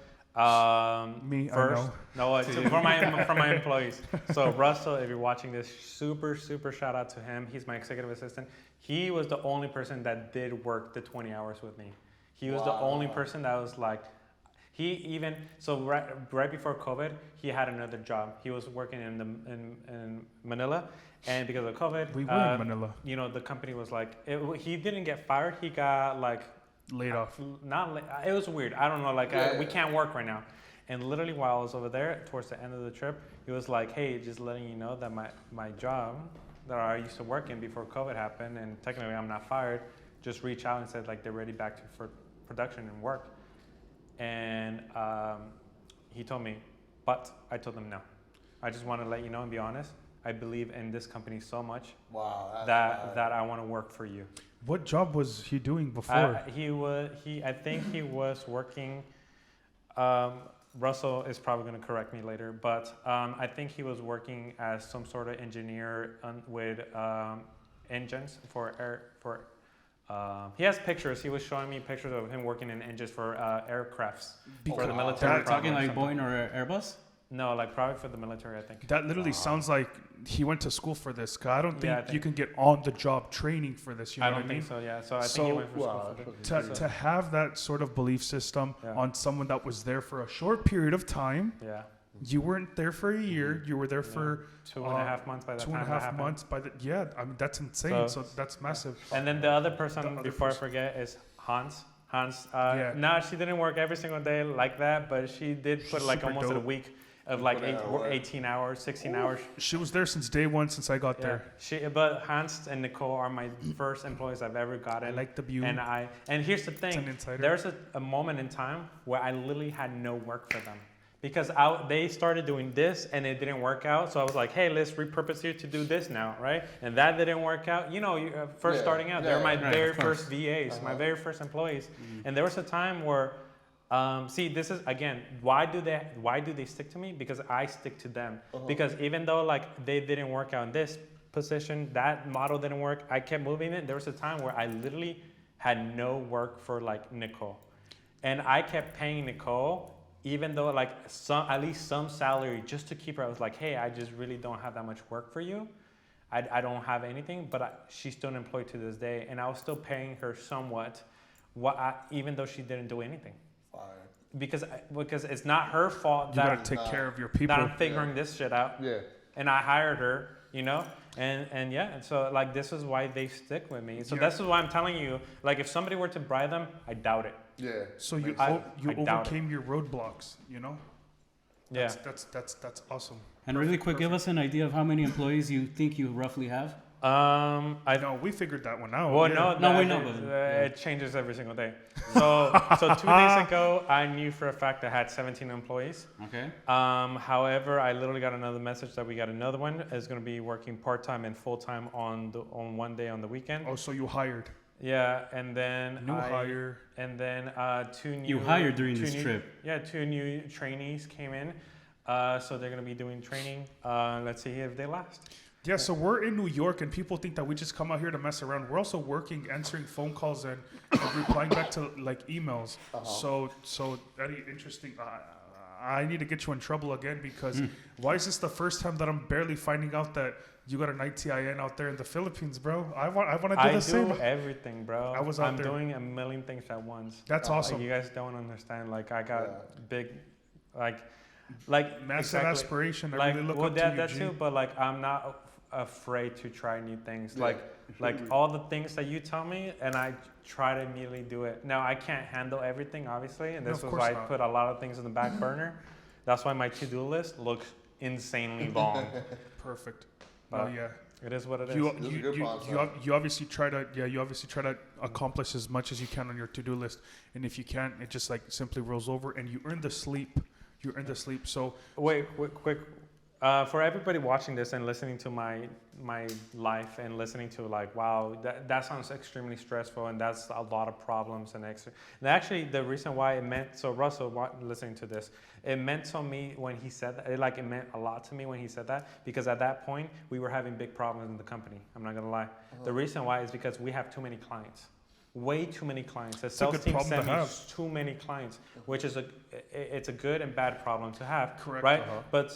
Me, first, I know. from my employees. So Russell, if you're watching this, super shout out to him. He's my executive assistant. He was the only person that did work the 20 hours with me. He was the only person that was like. Right before COVID, he had another job. He was working in Manila, and because of COVID, we were in Manila. The company was like, he didn't get fired. He got like laid off. It was weird. I don't know. We can't work right now. And literally, while I was over there, towards the end of the trip, he was like, "Hey, just letting you know that my job that I used to work in before COVID happened, and technically I'm not fired. Just reach out and said like they're ready back for production and work." And he told me, but I told him no. I just want to let you know and be honest. I believe in this company so much that I want to work for you. What job was he doing before? I think he was working. Russell is probably going to correct me later, but I think he was working as some sort of engineer with engines for. He has pictures. He was showing me pictures of him working in engines for aircrafts for the military. Talking like Boeing or Airbus? No, like probably for the military, I think. That literally sounds like he went to school for this. Cause I don't think you can get on-the-job training for this. I don't think so. Yeah, so I think he went for school for this. To have that sort of belief system on someone that was there for a short period of time. Yeah. You weren't there for a year. You were there for 2.5 months by the time that happened. 2.5 months I mean, that's insane. So that's massive. And then the other person, before I forget, is Hans. No, she didn't work every single day like that, but she did put like almost a week of like 18 hours, 16 hours. She was there since day one, since I got there. But Hans and Nicole are my first employees I've ever gotten. I like the view. And here's the thing. There's a moment in time where I literally had no work for them. Because they started doing this and it didn't work out. So I was like, hey, let's repurpose you to do this now, right? And that didn't work out. First starting out, they're my very first VAs, my very first employees. Mm-hmm. And there was a time where, this is, again, why do they stick to me? Because I stick to them. Uh-huh. Because even though like they didn't work out in this position, that model didn't work, I kept moving it. There was a time where I literally had no work for like Nicole. And I kept paying Nicole even though like at least some salary just to keep her. I was like, hey, I just really don't have that much work for you. I don't have anything, but she's still employed to this day, and I was still paying her somewhat, even though she didn't do anything. Fire. Because it's not her fault you gotta take care of your people. That I'm figuring this shit out. Yeah. And I hired her, and so like this is why they stick with me. So this is why I'm telling you, like if somebody were to bribe them, I doubt it. Yeah. So you I doubt overcame your roadblocks, you know? Yeah. That's awesome. And really quick, give us an idea of how many employees you think you roughly have. I know we figured that one out. Well, yeah. No, we know, but it changes every single day. So 2 days ago, I knew for a fact I had 17 employees. Okay. However, I literally got another message that we got another one is going to be working part-time and full-time on one day on the weekend. Oh, so you hired. Yeah, and then New hire. and then 2 new. You hired during two this new- trip. Yeah, 2 new trainees came in, so they're gonna be doing training. Let's see if they last. Yeah, so we're in New York, and people think that we just come out here to mess around. We're also working, answering phone calls, and replying back to like emails. So Eddie, interesting. I need to get you in trouble again because why is this the first time that I'm barely finding out that you got an ITIN out there in the Philippines, bro? I want to do the same. I do everything, bro. I'm doing a million things at once. That's awesome. Like, you guys don't understand. Like I got big, like massive exactly. aspiration. I Like really look well, up that to you, too. G. But like I'm not afraid to try new things. Yeah. Like all the things that you tell me, and I try to immediately do it. Now I can't handle everything, obviously, and No, this of was course why I not. put a lot of things in the back burner. That's why my to-do list looks insanely long. Perfect. But Oh yeah. it is what it is. You obviously try to accomplish as much as you can on your to-do list, and if you can't, it just like simply rolls over, and you earn the sleep. So Wait, quick. For everybody watching this and listening to my life and listening to like, wow, that sounds extremely stressful and that's a lot of problems and extra. And actually, the reason why it meant so Russell listening to this, it meant to me when he said that. It meant a lot to me when he said that because at that point we were having big problems in the company. I'm not gonna lie. The reason why is because we have too many clients. Way too many clients. The sales team sent me too many clients, which is it's a good and bad problem to have. Correct. Right? But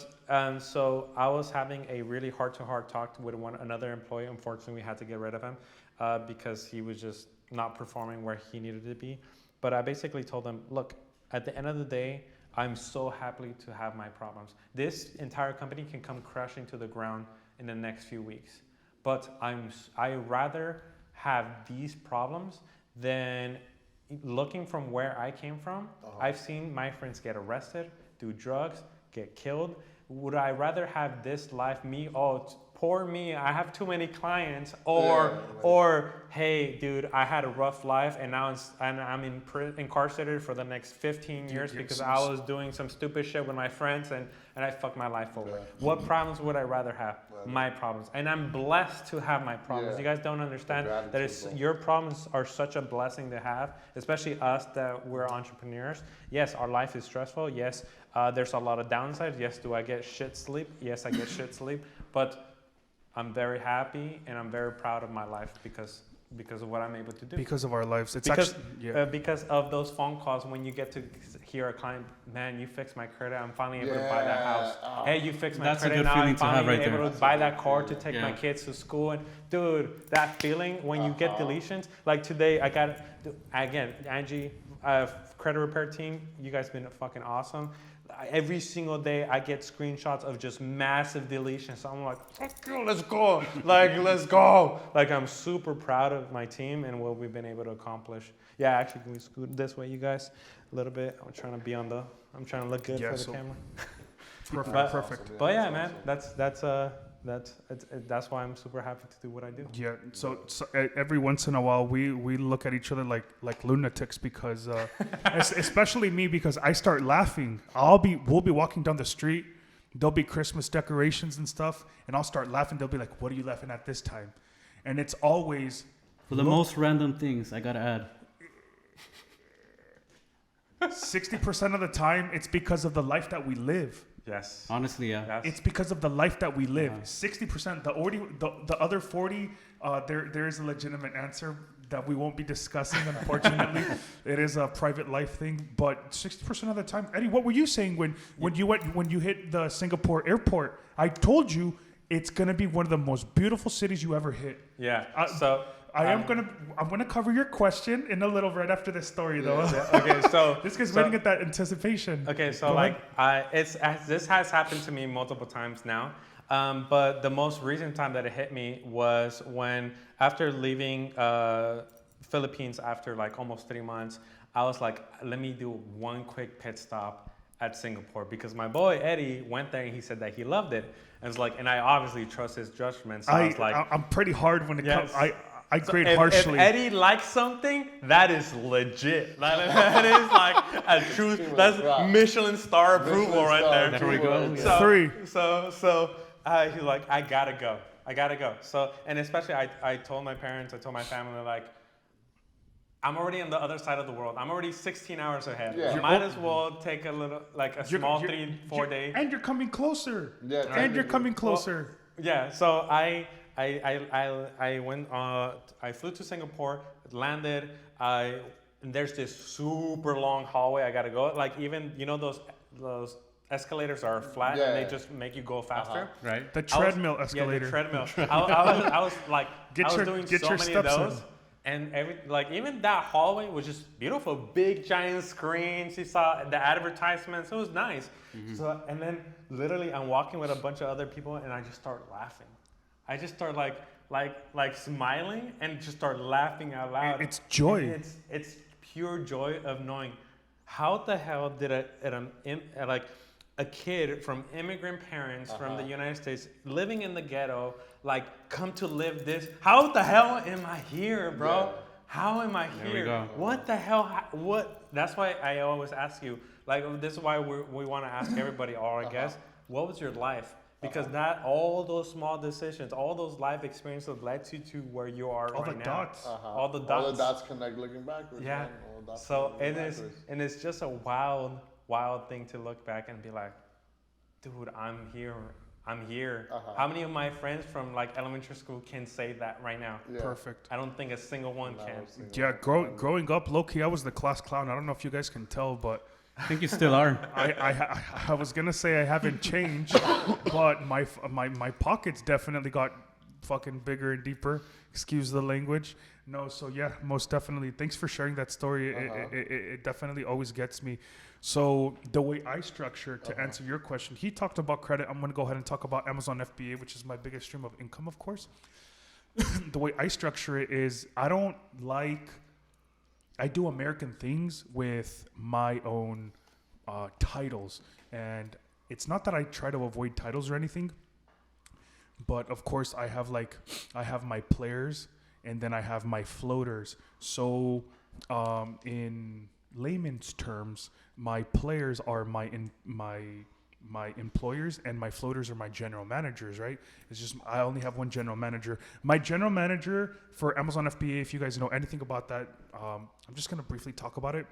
so I was having a really heart-to-heart talk with another employee. Unfortunately, we had to get rid of him because he was just not performing where he needed to be. But I basically told him, look, at the end of the day, I'm so happy to have my problems. This entire company can come crashing to the ground in the next few weeks. But I rather have these problems than looking from where I came from. I've seen my friends get arrested, do drugs, get killed. Would I rather have this life, poor me, I have too many clients, or hey, dude, I had a rough life and now I'm incarcerated for the next 15 years because I was doing some stupid shit with my friends and I fucked my life over. Yeah. What problems would I rather have? My problems. And I'm blessed to have my problems. You guys don't understand that your problems are such a blessing to have, especially us that we're entrepreneurs. Yes, our life is stressful. Yes, there's a lot of downsides. Yes, do I get shit sleep? Yes, I get shit sleep. But I'm very happy and I'm very proud of my life because of what I'm able to do. Because of our lives. Because of those phone calls when you get to hear a client, man, you fixed my credit. I'm finally able to buy that house. Hey, you fixed my credit. Now I'm finally able to buy that car to take my kids to school. And dude, that feeling when you get deletions, like today I got, again, Angie, credit repair team, you guys been fucking awesome. Every single day I get screenshots of just massive deletions. So I'm like, fuck you, let's go. Let's go. I'm super proud of my team and what we've been able to accomplish. Yeah, actually, can we scoot this way, you guys? A little bit. I'm trying to look good for the camera. Perfect. But yeah, man, that's why I'm super happy to do what I do. Yeah. So every once in a while we look at each other like lunatics because especially me because I start laughing. We'll be walking down the street. There'll be Christmas decorations and stuff, and I'll start laughing. They'll be like, "What are you laughing at this time?" And it's always for the most random things. I gotta add. 60% of the time, it's because of the life that we live. Yes. Honestly, yeah. Yes. It's because of the life that we live. 60%. The other 40. There is a legitimate answer that we won't be discussing. Unfortunately, it is a private life thing. But 60% of the time, Eddie, what were you saying when you hit the Singapore airport? I told you it's gonna be one of the most beautiful cities you ever hit. Yeah. I'm gonna cover your question in a little right after this story though. Okay, so this guy's waiting at that anticipation. Okay, so this has happened to me multiple times now, but the most recent time that it hit me was when after leaving Philippines after almost 3 months, I was like, let me do one quick pit stop at Singapore because my boy Eddie went there and he said that he loved it. And it's like, and I obviously trust his judgment. So I was like, I'm pretty hard when it Yes. comes. I so grade if harshly. Eddie likes something, that is legit. That is like a true. That's Michelin star approval right there. There we go. So, 3. So he's like, I gotta go. So, and especially I told my parents, I told my family, like, I'm already on the other side of the world. I'm already 16 hours ahead. Yeah. You might as well take a little, like a small 3-4 day. And you're coming closer. Yeah, And you're coming closer. Yeah. So I went. I flew to Singapore, landed. And there's this super long hallway I gotta go. Like even those escalators are flat and they just make you go faster. Right. The treadmill escalator. Yeah, the treadmill. I was like, I was doing get so your many steps of those. in. And even that hallway was just beautiful. Big giant screens. You saw the advertisements. It was nice. So and then literally I'm walking with a bunch of other people and I just start laughing. I just start like smiling and just start laughing out loud. It's joy. And it's pure joy of knowing how the hell did a kid from immigrant parents from the United States living in the ghetto come to live this. How the hell am I here, bro? Yeah. How am I here? we go. What the hell? What? That's why I always ask you. This is why we want to ask everybody, all our guests, what was your life? Because all those small decisions, all those life experiences led you to where you are All right the now. dots. All the dots. All the dots connect looking backwards. Yeah. Man. All the dots So connect it looking is, backwards. and it's just a wild thing to look back and be like, dude, I'm here. I'm here. How many of my friends from elementary school can say that right now? Yeah. Perfect. I don't think a single one can. Yeah, growing up, low-key, I was the class clown. I don't know if you guys can tell, but I think you still are. I was gonna say I haven't changed, but my pockets definitely got fucking bigger and deeper. Excuse the language. No, so yeah, most definitely. Thanks for sharing that story. It definitely always gets me. So the way I structure to answer your question, he talked about credit. I'm gonna go ahead and talk about Amazon FBA, which is my biggest stream of income, of course. The way I structure it is I do American things with my own titles. And it's not that I try to avoid titles or anything, but of course I have my players and then I have my floaters. So in layman's terms, my players are my employers and my floaters are my general managers, right? It's just I only have one general manager. My general manager for Amazon FBA, if you guys know anything about that, I'm just going to briefly talk about it.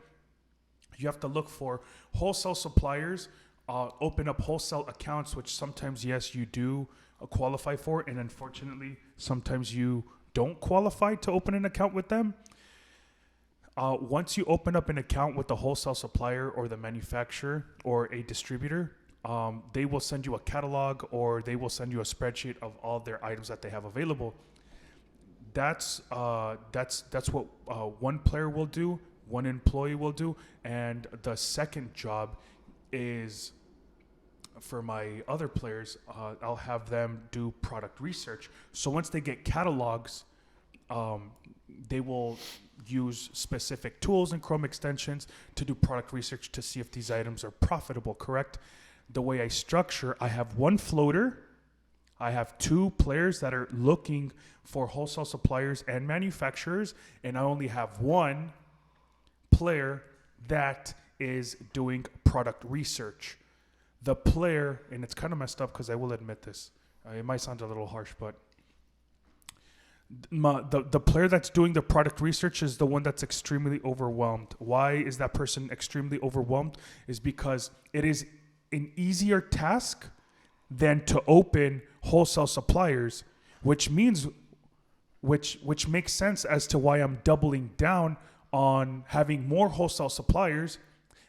You have to look for wholesale suppliers, open up wholesale accounts, which sometimes, yes, you do qualify for, and unfortunately, sometimes you don't qualify to open an account with them. Once you open up an account with the wholesale supplier or the manufacturer or a distributor, they will send you a catalog or they will send you a spreadsheet of all their items that they have available. That's what one player will do, one employee will do, and the second job is for my other players. I'll have them do product research. So once they get catalogs, they will use specific tools and Chrome extensions to do product research to see if these items are profitable, correct? The way I structure, I have one floater, I have two players that are looking for wholesale suppliers and manufacturers, and I only have one player that is doing product research. The player, and it's kind of messed up because I will admit this, it might sound a little harsh, but the player that's doing the product research is the one that's extremely overwhelmed. Why is that person extremely overwhelmed? Is because it is an easier task than to open wholesale suppliers, which means which makes sense as to why I'm doubling down on having more wholesale suppliers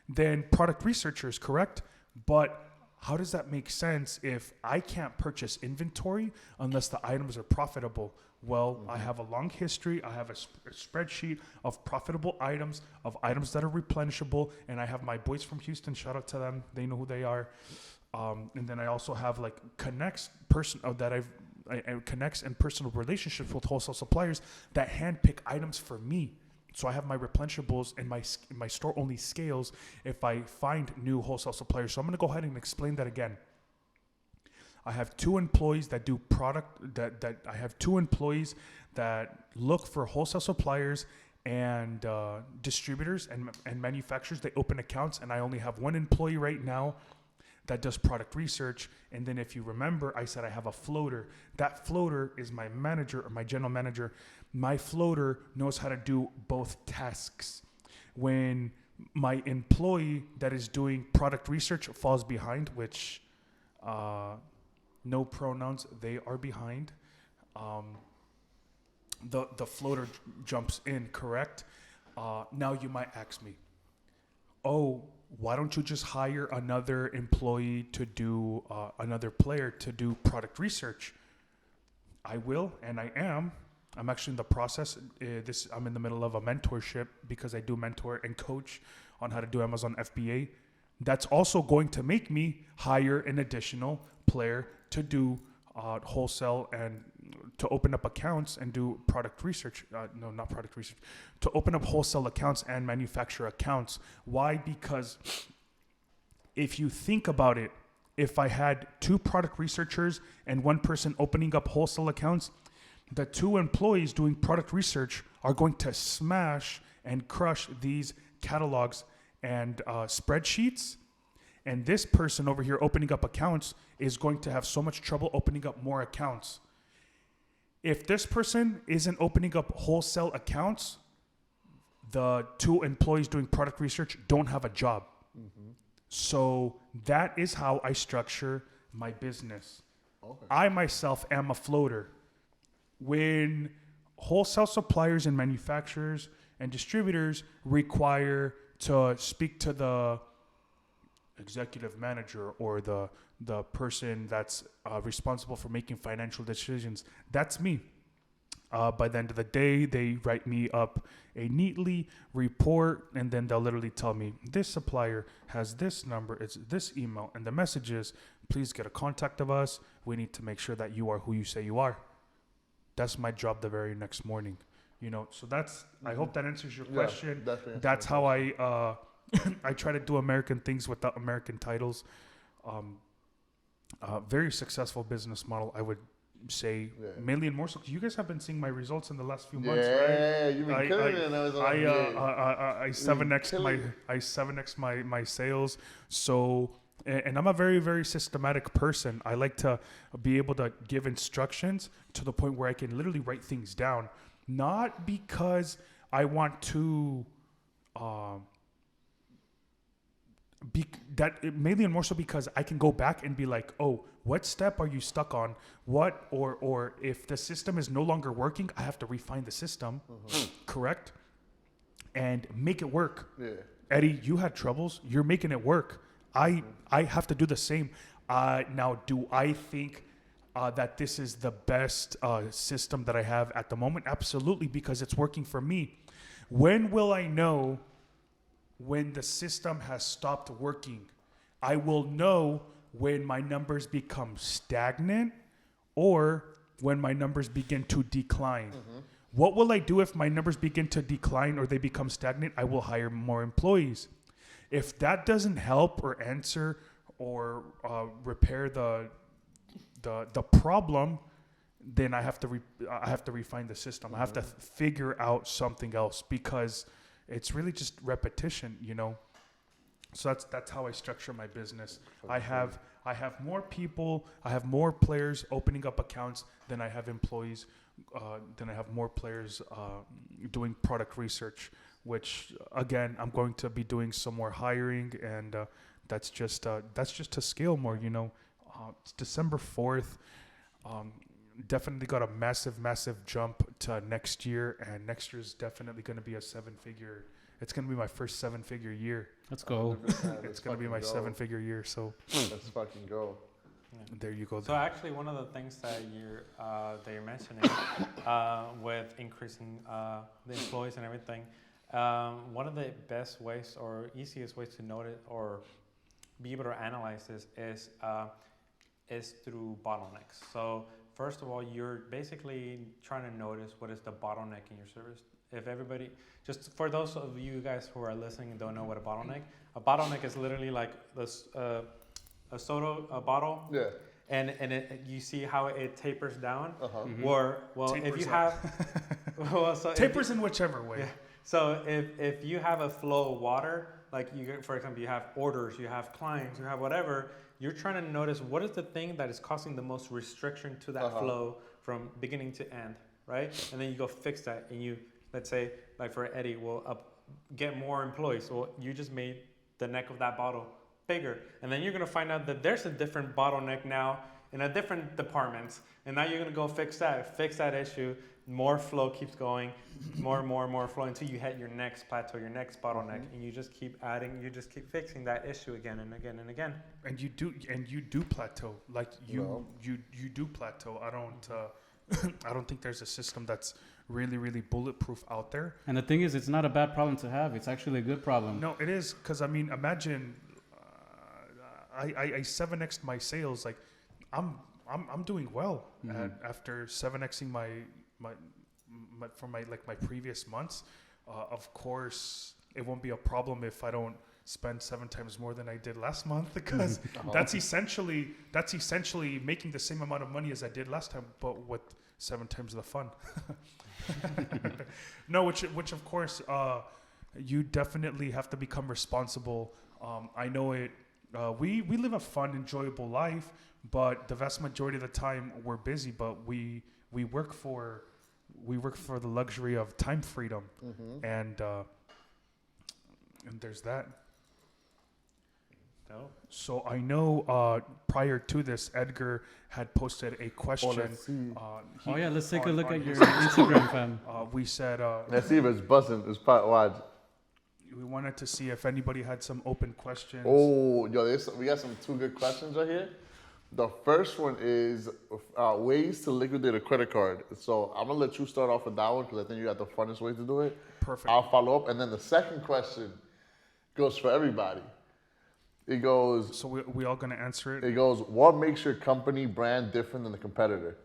than product researchers, correct? But how does that make sense if I can't purchase inventory unless the items are profitable? Well, I have a long history. I have a spreadsheet of profitable items, of items that are replenishable, and I have my boys from Houston. Shout out to them; they know who they are. And then I also have connects and personal relationships with wholesale suppliers that handpick items for me. So I have my replenishables, and my store only scales if I find new wholesale suppliers. So I'm going to go ahead and explain that again. I have 2 employees that do product I have 2 employees that look for wholesale suppliers and distributors and manufacturers. They open accounts, and I only have 1 employee right now that does product research. And then if you remember, I said I have a floater. That floater is my manager or my general manager. My floater knows how to do both tasks. When my employee that is doing product research falls behind, which no pronouns, they are behind. The floater jumps in, correct? Now you might ask me, oh, why don't you just hire another employee to do, another player to do product research? I will, and I am. I'm actually in the process. I'm in the middle of a mentorship because I do mentor and coach on how to do Amazon FBA. That's also going to make me hire an additional player to do wholesale and to open up accounts and do product research. No, not product research. To open up wholesale accounts and manufacturer accounts. Why? Because if you think about it, if I had 2 product researchers and 1 person opening up wholesale accounts, the 2 employees doing product research are going to smash and crush these catalogs and spreadsheets. And this person over here opening up accounts is going to have so much trouble opening up more accounts. If this person isn't opening up wholesale accounts, the 2 employees doing product research don't have a job. Mm-hmm. So that is how I structure my business. Okay. I myself am a floater. When wholesale suppliers and manufacturers and distributors require to speak to the executive manager or the person that's responsible for making financial decisions, that's me. By the end of the day, they write me up a neatly report, and then they'll literally tell me, this supplier has this number, it's this email, and the message is, please get a contact of us. We need to make sure that you are who you say you are. That's my job the very next morning. So that's, I hope that answers your question. Definitely. That's how I I try to do American things without American titles. Very successful business model, I would say, mainly and more so. You guys have been seeing my results in the last few months, right? Yeah, you've been killing it. I 7x my sales. So, and I'm a very, very systematic person. I like to be able to give instructions to the point where I can literally write things down, not because I want to. Mainly and more so because I can go back and be like, oh, what step are you stuck on? What, or if the system is no longer working, I have to refine the system, correct? And make it work. Yeah. Eddie, you had troubles. You're making it work. I have to do the same. Now, do I think that this is the best system that I have at the moment? Absolutely, because it's working for me. When will I know when the system has stopped working? I will know when my numbers become stagnant or when my numbers begin to decline. Mm-hmm. What will I do if my numbers begin to decline or they become stagnant? I will hire more employees. If that doesn't help or answer or repair the problem, then I have to refine the system. I have to figure out something else, because it's really just repetition, So that's how I structure my business. I have more people, I have more players opening up accounts than I have employees. Then I have more players doing product research, which again I'm going to be doing some more hiring, and that's just to scale more. It's December 4th. Definitely got a massive jump to next year, and next year is definitely going to be a 7-figure. It's going to be my first 7-figure year. Let's go. It's going to be my 7-figure year. So let's fucking go. Yeah. There you go. So actually, one of the things that you're mentioning with increasing the employees and everything, one of the best ways or easiest ways to notice or be able to analyze this is through bottlenecks. So first of all, you're basically trying to notice what is the bottleneck in your service if everybody, just for those of you guys who are listening and don't know what a bottleneck is literally like this a soda a bottle. Yeah. And you see how it tapers down. Uh-huh. Or well, Tapers if you up. have so Tapers in whichever way. yeah. So if you have a flow of water, like for example, you have orders, you have clients, you have whatever, you're trying to notice what is the thing that is causing the most restriction to that flow from beginning to end, right? And then you go fix that, and you, let's say, like for Eddie, will get more employees. Well, you just made the neck of that bottle bigger, and then you're gonna find out that there's a different bottleneck now in a different department, and now you're gonna go fix that issue. More flow keeps going, more flow until you hit your next plateau, your next bottleneck, and you just keep adding, you just keep fixing that issue again and again and again. And you do plateau, like you do plateau. I don't think there's a system that's really bulletproof out there. And the thing is, it's not a bad problem to have. It's actually a good problem. No, it is, because I mean, imagine I 7x'd my sales. Like I'm doing well after 7x'ing my previous months. Of course, it won't be a problem if I don't spend 7 times more than I did last month, because that's essentially making the same amount of money as I did last time, but with 7 times the fun. No, which of course you definitely have to become responsible. I know it. We live a fun, enjoyable life, but the vast majority of the time we're busy. But we work for the luxury of time freedom, and there's that. No. So I know prior to this, Edgar had posted a question. let's see. Let's take a look at your his Instagram, fam. We said Let's see if it's busting. It's probably watch. we wanted to see if anybody had some open questions. Oh, yo, we got some 2 good questions right here. The first one is ways to liquidate a credit card. So I'm gonna let you start off with that one because I think you got the funnest way to do it. Perfect. I'll follow up, and then the second question goes for everybody. It goes. So we all gonna answer it. It goes. What makes your company brand different than the competitor?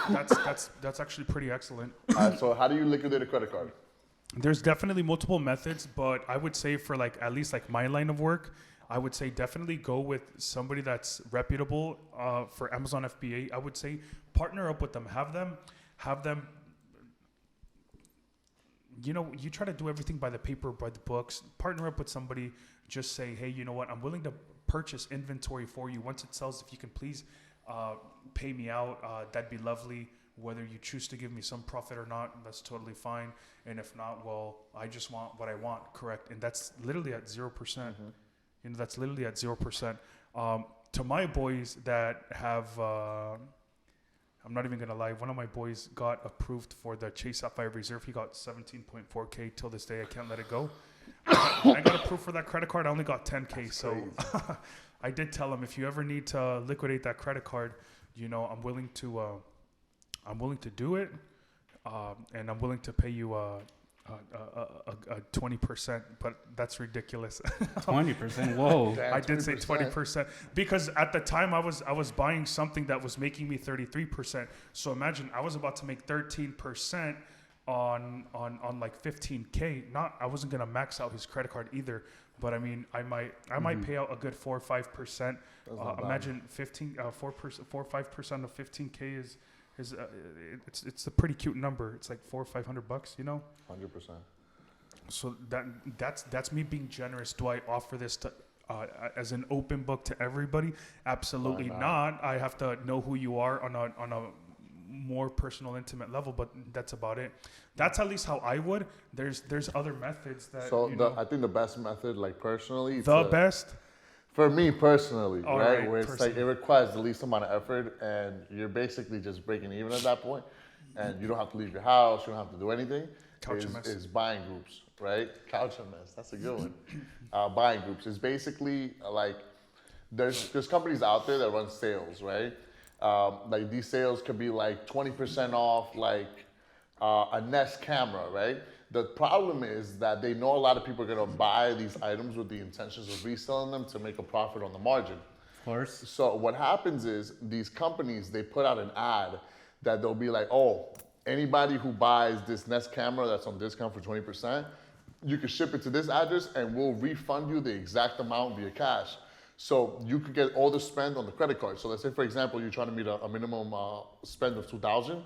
That's actually pretty excellent. So how do you liquidate a credit card? There's definitely multiple methods, but I would say for at least my line of work, I would say definitely go with somebody that's reputable. For Amazon FBA, I would say partner up with them. Have them. You try to do everything by the paper, by the books. Partner up with somebody. Just say, hey, you know what? I'm willing to purchase inventory for you. Once it sells, if you can please pay me out, that'd be lovely. Whether you choose to give me some profit or not, that's totally fine. And if not, well, I just want what I want, correct? And that's literally at 0%. That's literally at 0%. To my boys that have, I'm not even gonna lie, one of my boys got approved for the Chase Sapphire Reserve. He got 17.4K till this day. I can't let it go. I got approved for that credit card. I only got 10K. That's so I did tell him, if you ever need to liquidate that credit card, I'm willing to do it, and I'm willing to pay you a 20%, but that's ridiculous. 20%. Whoa. Damn, I did say 20% because at the time I was buying something that was making me 33%. So imagine I was about to make 13% on like 15K. I wasn't gonna max out his credit card either, but I mean I might pay out a good 4 or 5%. Imagine 4 or 5% of 15K is it's a pretty cute number. It's like $400 or $500, 100%. So that's me being generous. Do I offer this to as an open book to everybody? Absolutely not. I have to know who you are on a more personal, intimate level, but that's about it. That's at least how I would. There's other methods that. So I think the best method, personally, best. For me personally, right? Where it's personally. it requires the least amount of effort, and you're basically just breaking even at that point, and you don't have to leave your house, you don't have to do anything. Is buying groups, right? Couch a mess. That's a good one. Buying groups is basically there's companies out there that run sales, right? These sales could be 20% off, a Nest camera, right? The problem is that they know a lot of people are gonna buy these items with the intentions of reselling them to make a profit on the margin. Of course. So what happens is these companies, they put out an ad that they'll be like, oh, anybody who buys this Nest camera that's on discount for 20%, you can ship it to this address and we'll refund you the exact amount via cash. So you could get all the spend on the credit card. So let's say, for example, you're trying to meet a minimum spend of $2,000.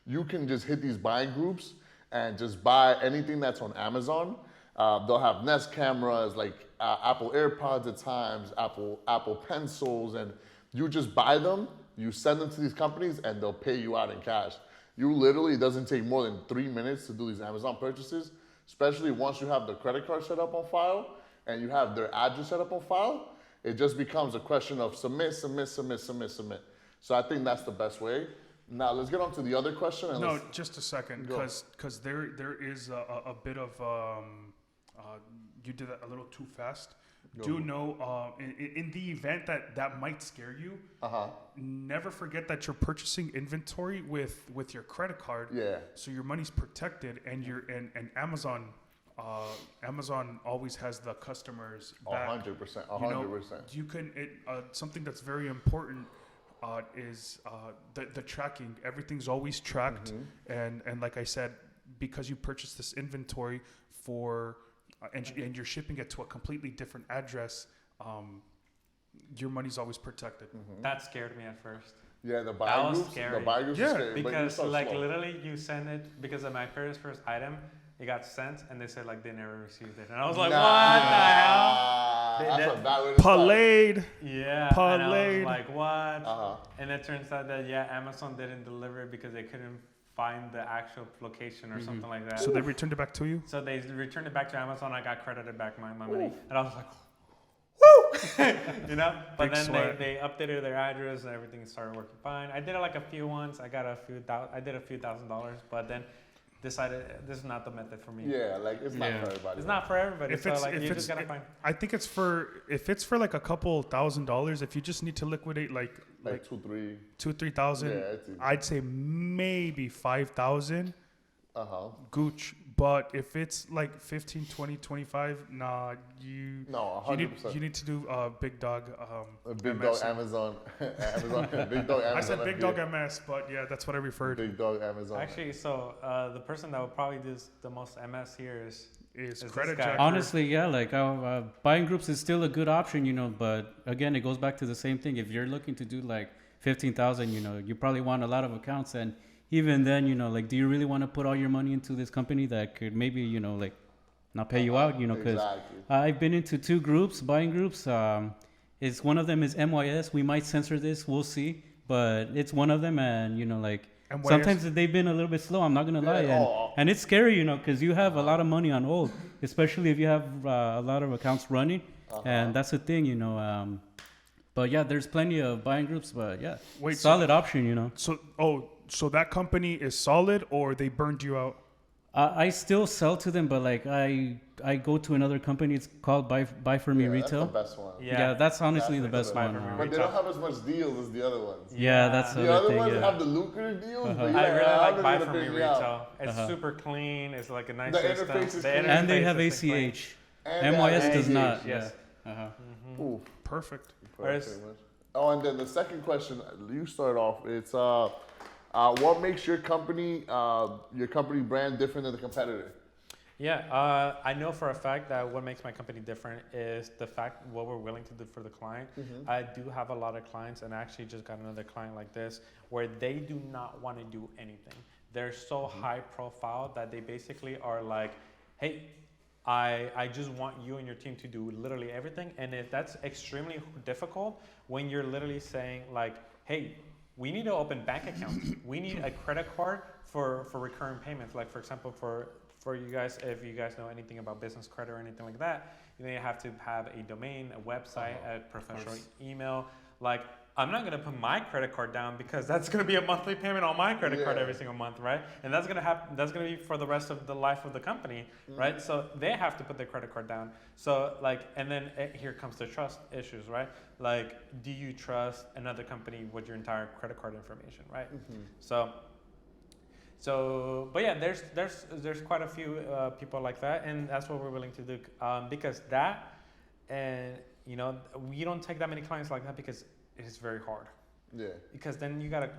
You can just hit these buying groups and just buy anything that's on Amazon. They'll have Nest cameras, like Apple AirPods at times, Apple pencils, and you just buy them, you send them to these companies, and they'll pay you out in cash. You literally, it doesn't take more than 3 minutes to do these Amazon purchases, especially once you have the credit card set up on file and you have their address set up on file. It just becomes a question of submit. So I think that's the best way. Now let's get on to the other question. And No, just a second, because there is a bit of you did that a little too fast. Do know in the event that might scare you, never forget that you're purchasing inventory with your credit card. Yeah. So your money's protected, and and Amazon always has the customers back. 100%. You know, you can something that's very important is the tracking. Everything's always tracked, and like I said, because you purchased this inventory for and you're shipping it to a completely different address, your money's always protected. That scared me at first. Yeah, the That buy was groups. scary. The buy groups are scary, Because but like slow. literally you send it because of my first item, it got sent and they said like they never received it. And I was like, what the hell? That's a bad way to start. Parlayed. Yeah. Parlayed. And I was like, what? And it turns out that Amazon didn't deliver it because they couldn't find the actual location or something like that. So they returned it back to you? So they returned it back to Amazon. I got credited back my money. And I was like, woo! You know? But Big then sweat. they updated their address and everything started working fine. I did like a few ones. I did a few $1,000s, but then decided this is not the method for me. Yeah, like it's not for everybody. It's not for everybody. If So it's, like if you it's, just gotta find. I think it's for like a couple $1,000s. If you just need to liquidate like 2-3. 2,000-3,000, Yeah, it's easy. I'd say maybe 5,000. Gooch. But if it's like 15, 20, 25, nah, you 100%. you need to do big dog. Big MS. dog Amazon. Big dog Amazon. I said big dog MS, but yeah, that's what I referred. Big dog Amazon. Actually, so the person that would probably do the most MS here is Is this credit guy. jacker. Honestly, yeah, like buying groups is still a good option, you know, but again, it goes back to the same thing. If you're looking to do like 15,000, you know, you probably want a lot of accounts, and even then, you know, like, do you really want to put all your money into this company that could maybe, you know, like not pay you out, you know, because I've been into 2 groups, buying groups. It's one of them is MYS. We might censor this, we'll see, but it's one of them, and you know, like MYS? sometimes they've been a little bit slow. I'm not gonna lie, and it's scary, you know, because you have a lot of money on hold, especially if you have a lot of accounts running, and that's the thing, you know. But yeah, there's plenty of buying groups, but yeah, Wait, solid option, you know. So that company is solid, or they burned you out? I still sell to them, but like I go to another company. It's called Buy For Me Retail. That's the best one. Yeah, that's honestly the best Buy one. For Me But they don't have as much deals as the other ones. Yeah, that's The the other other ones thing. Yeah. have the lucrative deals, but I really like ours Buy are For gonna Me bring me out. Retail. It's super clean. It's like a nice The system. interface is The clean. And they interface have is clean. ACH. And MYS they does have not. ACH. Yes. Yeah. Ooh, Perfect. Whereas- Oh, and then the second question, you start off. It's what makes your company brand different than the competitor? Yeah, I know for a fact that what makes my company different is the fact what we're willing to do for the client. I do have a lot of clients, and I actually just got another client like this where they do not want to do anything. They're so high profile that they basically are like, hey, I just want you and your team to do literally everything. And if that's extremely difficult when you're literally saying like, hey, we need to open bank accounts. We need a credit card for recurring payments. Like for example, for you guys, if you guys know anything about business credit or anything like that, you have to have a domain, a website, a professional email. Like, I'm not gonna put my credit card down because that's gonna be a monthly payment on my credit card every single month, right? And that's gonna happen. That's gonna be for the rest of the life of the company, right? So they have to put their credit card down. So like, and then here comes the trust issues, right? Like, do you trust another company with your entire credit card information, right? So, but yeah, there's quite a few people like that, and that's what we're willing to do because that, and you know, we don't take that many clients like that because it is very hard. Yeah. Because then you gotta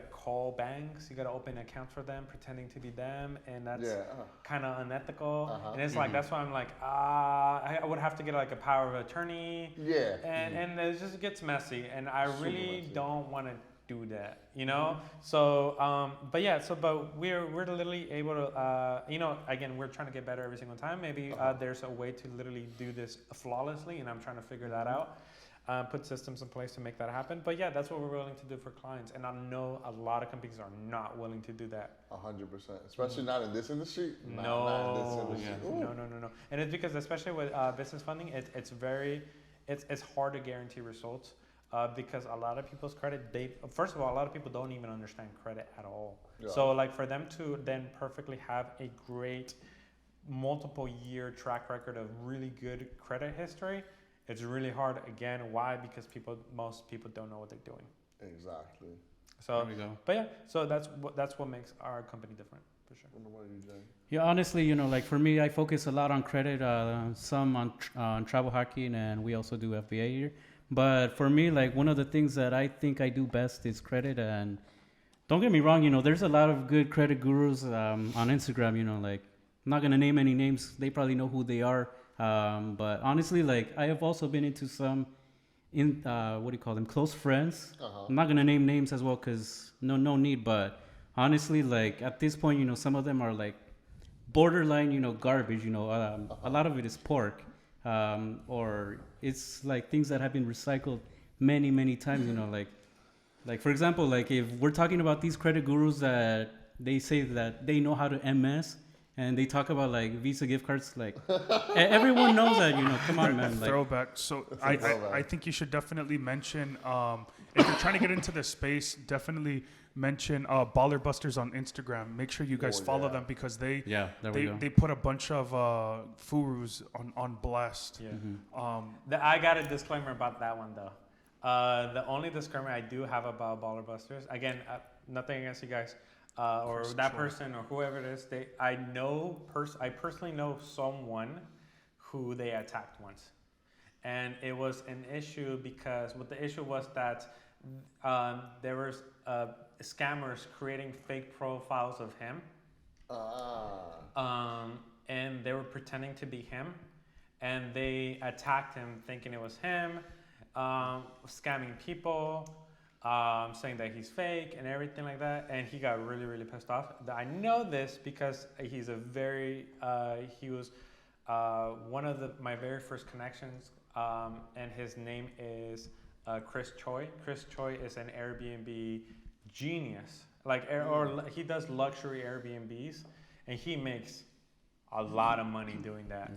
call banks, you gotta open accounts for them, pretending to be them, and that's kind of unethical. And it's like that's why I'm like, I would have to get like a power of attorney. Yeah. And it just gets messy, and I Super really messy. don't want to do that, you know. So, but we're literally able to, again, we're trying to get better every single time. Maybe there's a way to literally do this flawlessly, and I'm trying to figure that out. Put systems in place to make that happen. But yeah, that's what we're willing to do for clients. And I know a lot of companies are not willing to to 100%. Especially not in this industry. No. Not in this industry. No. And it's because, especially with business funding, it's hard to guarantee results because a lot of people's credit, first of all, a lot of people don't even understand credit at all. Yeah. So like for them to then perfectly have a great multiple year track record of really good credit history, it's really hard. Again, why? Because most people don't know what they're doing. Exactly. So, There we go. but yeah, so that's what makes our company different, for sure. What about you, Jay? Yeah, honestly, like for me, I focus a lot on credit, some on travel hacking, and we also do FBA here. But for me, like one of the things that I think I do best is credit. And don't get me wrong, there's a lot of good credit gurus on Instagram. Like I'm not gonna name any names. They probably know who they are. But honestly, like I have also been into some what do you call them, close friends. I'm not gonna name names as well because no need. But honestly, like at this point, some of them are like borderline, garbage. A lot of it is pork, or it's like things that have been recycled many times. Like for example, like if we're talking about these credit gurus that they say that they know how to MS. And they talk about like Visa gift cards, like everyone knows that, come on, man. Like, Throwback. So I think you should definitely mention, if you're trying to get into this space, definitely mention Baller Busters on Instagram. Make sure you guys follow them because they put a bunch of furus on blast. Yeah. I got a disclaimer about that one though. The only disclaimer I do have about Baller Busters, again, nothing against you guys. Or that person or whoever it is, I personally know someone who they attacked once, and it was an issue because what the issue was that there was scammers creating fake profiles of him, and they were pretending to be him, and they attacked him thinking it was him, scamming people. Saying that he's fake and everything like that, and he got really pissed off. I know this because he was one of my very first connections, and his name is Chris Choi. Chris Choi is an Airbnb genius, or he does luxury Airbnbs, and he makes a lot of money doing that.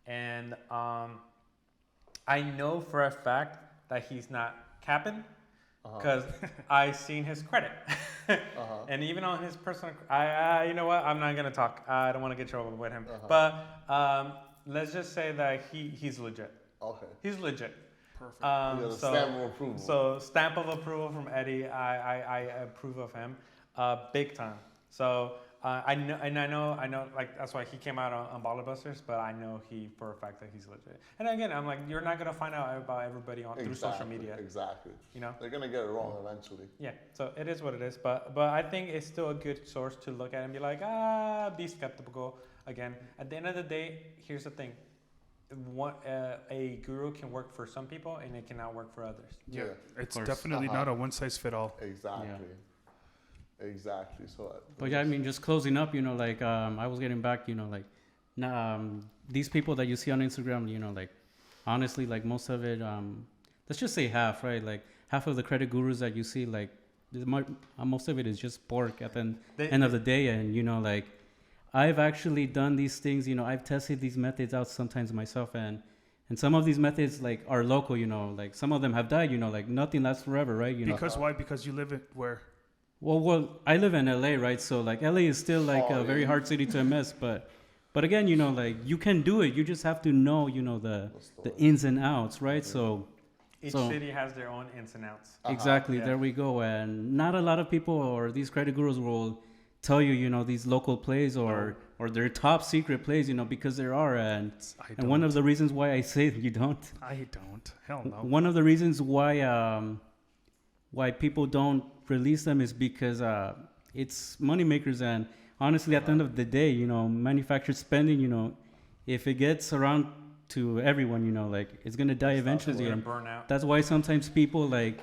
And I know for a fact that he's not capping because I seen his credit. And even on his personal, you know what? I'm not gonna talk. I don't want to get trouble with him. But let's just say that he's legit. Okay. He's legit. Perfect. Stamp of approval. So stamp of approval from Eddie. I approve of him, big time. So I know, like that's why he came out on Baller Busters, but I know for a fact that he's legit. And again, I'm like, you're not gonna find out about everybody through social media. Exactly. They're gonna get it wrong eventually. Yeah. So it is what it is, but I think it's still a good source to look at and be like, be skeptical. Again, at the end of the day, here's the thing. A guru can work for some people and it cannot work for others. Yeah. It's definitely not a one size fit all. Exactly. Yeah. Exactly. So, but yeah, I mean, just closing up, like I was getting back, like these people that you see on Instagram, like honestly, like most of it, let's just say half, right? Like half of the credit gurus that you see, like most of it is just pork at the end of the day. And like I've actually done these things, I've tested these methods out sometimes myself, and some of these methods like are local, like some of them have died, like nothing lasts forever, right? Because why? Because you live where? Well, I live in LA, right? So like LA is still like a very hard city to MS, but again, like you can do it. You just have to know, the ins and outs, right? So each city has their own ins and outs. Exactly. There we go. And not a lot of people or these credit gurus will tell you, you know, these local plays or their top secret plays, you know, because there are. And one of the reasons why I say you don't. I don't. Hell no. One of the reasons why people don't release them is because it's money makers. And honestly, at the end of the day, you know, manufactured spending, you know, if it gets around to everyone, you know, like it's gonna die eventually. And burn out. that's why sometimes people like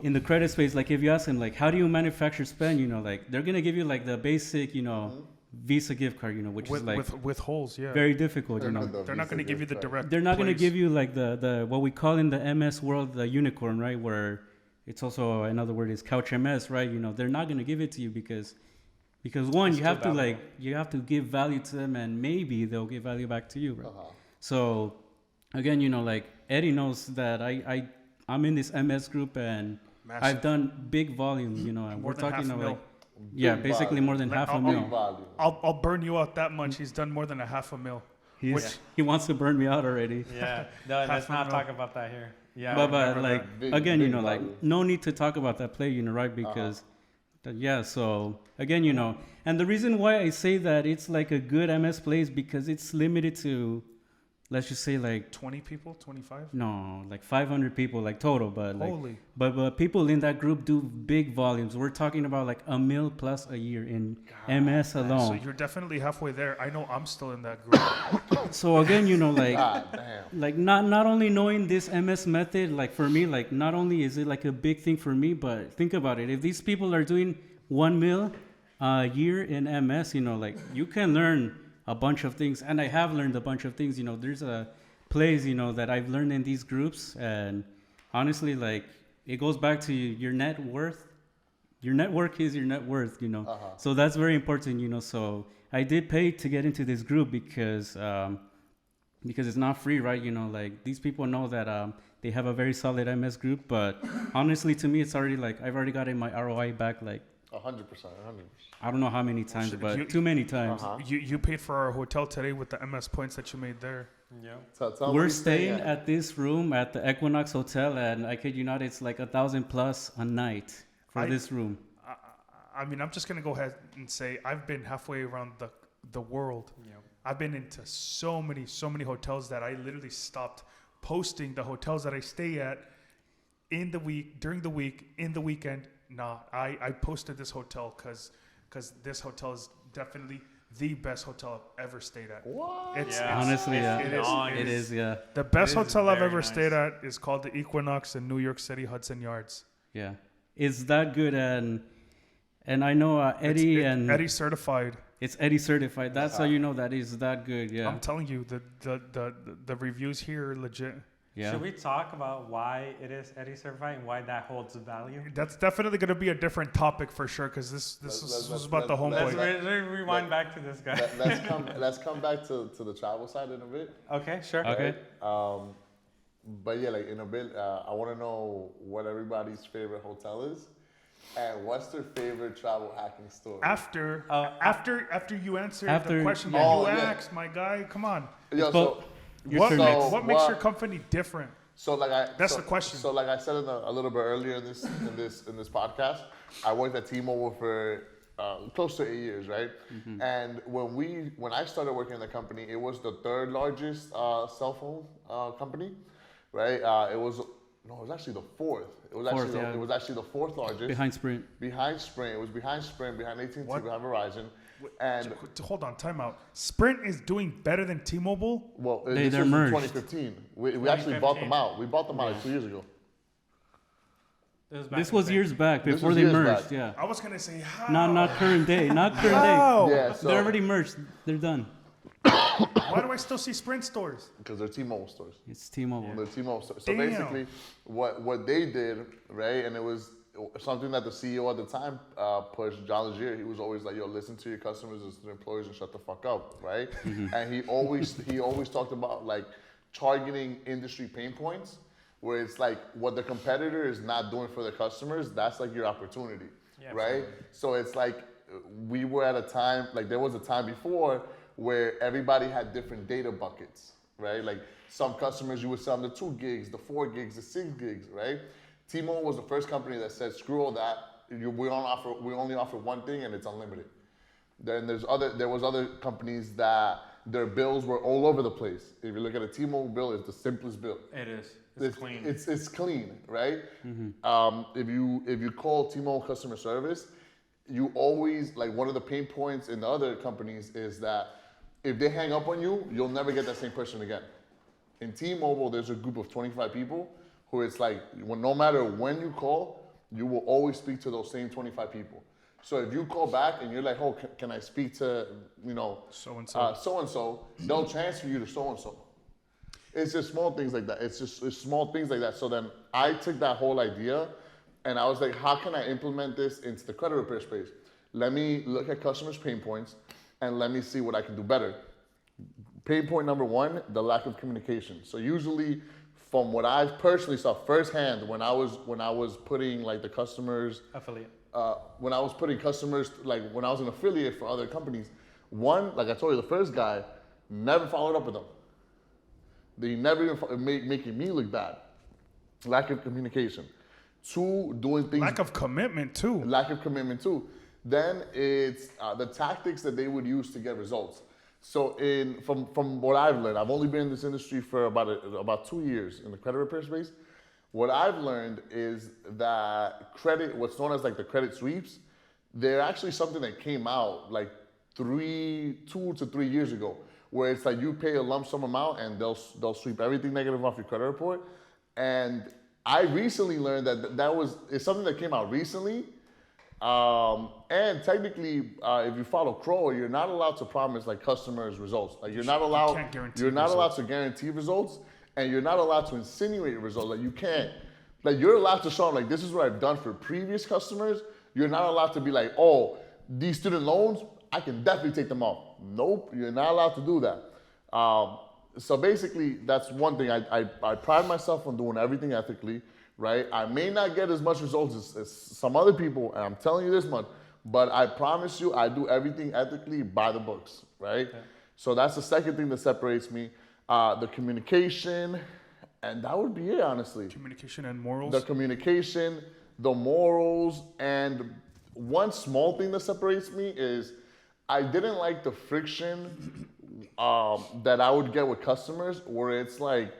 in the credit space, like if you ask them like, how do you manufacture spend, you know, like they're gonna give you like the basic, you know, Visa gift card, you know, which is like with holes, yeah. very difficult, you know. They're not going to give you the direct. They're not going to place. give you like the what we call in the MS world the unicorn, right? Where it's also another word is couch MS, right? You know, they're not going to give it to you because one, It's you have to valuable. like you have to give value to them, and maybe they'll give value back to you, right? So again, you know, like Eddie knows that I'm in this MS group and Massive. I've done big volumes, you know, and More we're than talking half a about like mil. basically more than half a mil. Volume. I'll burn you out that much. He's done more than a half a mil. He wants to burn me out already. Yeah, no, let's Half a not mil. talk about that here. Yeah, But remember like that. Big- again, you big know, like value. no need to talk about that play, you know, right? Because so again, you know, and the reason why I say that it's like a good MS play is because it's limited to, let's just say like 20 people, 25. no, like 500 people like total, but like Holy. but people in that group do big volumes. We're talking about like a mil plus a year in MS So alone. you're definitely halfway there. I know I'm still in that group. So again, you know, like God damn. like not only knowing this MS method, like for me, like not only is it like a big thing for me, but think about it. If these people are doing 1 mil a year in MS, you know, like you can learn a bunch of things, and I have learned a bunch of things. You know, there's plays, you know, that I've learned in these groups, and honestly, like it goes back to your net worth. Your network is your net worth, you know. So that's very important, you know. So I did pay to get into this group because it's not free, right? You know, like these people know that they have a very solid MS group, but honestly, to me, it's already like I've already gotten my ROI back, like 100%. I don't know how many times, shit, but you- too many times. You paid for our hotel today with the MS points that you made there. Yeah. Tell me what We're you're staying saying. at this room at the Equinox Hotel, and I kid you not, it's like 1,000 plus a night for I- this room. I mean, I'm just gonna go ahead and say I've been halfway around the world. Yeah. I've been into so many hotels that I literally stopped posting the hotels that I stay at in the week, during the week, in the weekend. Nah, I posted this hotel because this hotel is definitely the best hotel I've ever stayed at. What? Honestly, yeah. It is. Yeah. The best It is hotel I've very ever nice. stayed at is called the Equinox in New York City, Hudson Yards. Yeah. It's that good, and I know Eddie and Eddie certified. it's Eddie certified. That's how you know that is that good. Yeah. I'm telling you, the reviews here are legit. Yeah. Should we talk about why it is Eddie certified and why that holds value? That's definitely going to be a different topic for sure, because this was about the let's- homeboy. Let's rewind back to this guy. Let's come back to the travel side in a bit. Okay, sure. Okay. But yeah, like in a bit, I want to know what everybody's favorite hotel is, and what's their favorite travel hacking story. After you answer After- the question yeah. that you Oh, yeah. asked, my guy, come on. Yo, But- Your What, turn so next. what makes what- your company different? So like I That's so- the question. So like I said a little bit earlier in this podcast, I worked at T-Mobile for close to 8 years, right? Mm-hmm. And when I started working in the company, it was the third largest cell phone company, right? It was actually the fourth. It was Fourth, yeah. it was actually the fourth largest Behind Sprint. behind Sprint. It was behind Sprint, behind AT&T, What? behind Verizon, and Hold on, time out. Sprint is doing better than T-Mobile. well, They're this was in merged. 2015. We actually bought them 2015. out. We bought them out like 2 years ago. This was years back This before was they years merged. back. Yeah. I was gonna say how. Not current day. Not current How? Yeah, day. so They're already merged. They're done. Why do I still see Sprint stores? because they're T-Mobile stores. It's T-Mobile. The T-Mobile store. So Damn. basically, what they did, right, and it was something that the CEO at the time pushed, John Legere. He was always like, "Yo, listen to your customers, listen to your employees, and shut the fuck up," right? And he always talked about like targeting industry pain points, where it's like what the competitor is not doing for the customers, that's like your opportunity, Yeah, right? So it's like we were at a time, like there was a time before where everybody had different data buckets, right? Like some customers, you would sell them the 2 gigs, the 4 gigs, the 6 gigs, right? T-Mobile was the first company that said, screw all that. we only offer one thing and it's unlimited. Then there was other companies that their bills were all over the place. If you look at a T-Mobile bill, it's the simplest bill. It is. It's clean. It's clean, right? If you call T-Mobile customer service, you always, like, one of the pain points in the other companies is that if they hang up on you, you'll never get that same person again. In T-Mobile, there's a group of 25 people who it's like, no matter when you call, you will always speak to those same 25 people. So if you call back and you're like, oh, can I speak to, so-and-so, they'll transfer you to so-and-so. It's just small things like that. It's small things like that. So then I took that whole idea and I was like, how can I implement this into the credit repair space? Let me look at customers' pain points and let me see what I can do better. Pain point number one, the lack of communication. So usually from what I personally saw firsthand when I was putting like the customers Affiliate. when I was putting customers, like when I was an affiliate for other companies, one, like I told you, the first guy never followed up with them. They never even making me look bad. Lack of communication. Two, doing things. Lack of commitment too. Lack of commitment too. Then it's the tactics that they would use to get results. So from what I've learned, I've only been in this industry for about 2 years in the credit repair space. What I've learned is that what's known as like the credit sweeps, they're actually something that came out like 2 to 3 years ago, where it's like you pay a lump sum amount and they'll sweep everything negative off your credit report. And I recently learned that it's something that came out recently. And technically, if you follow Crow, you're not allowed to promise like customers results. Like you're not allowed to guarantee results. And you're not allowed to insinuate results. Like you can't, like you're allowed to show them like, this is what I've done for previous customers. You're not allowed to be like, oh, these student loans, I can definitely take them off. Nope, you're not allowed to do that. So basically, that's one thing. I pride myself on doing everything ethically, right? I may not get as much results as some other people, and I'm telling you this much, but I promise you, I do everything ethically by the books, right? Okay. So that's the second thing that separates me. The communication, and that would be it, honestly. Communication and morals. The communication, the morals, and one small thing that separates me is I didn't like the friction that I would get with customers, where it's like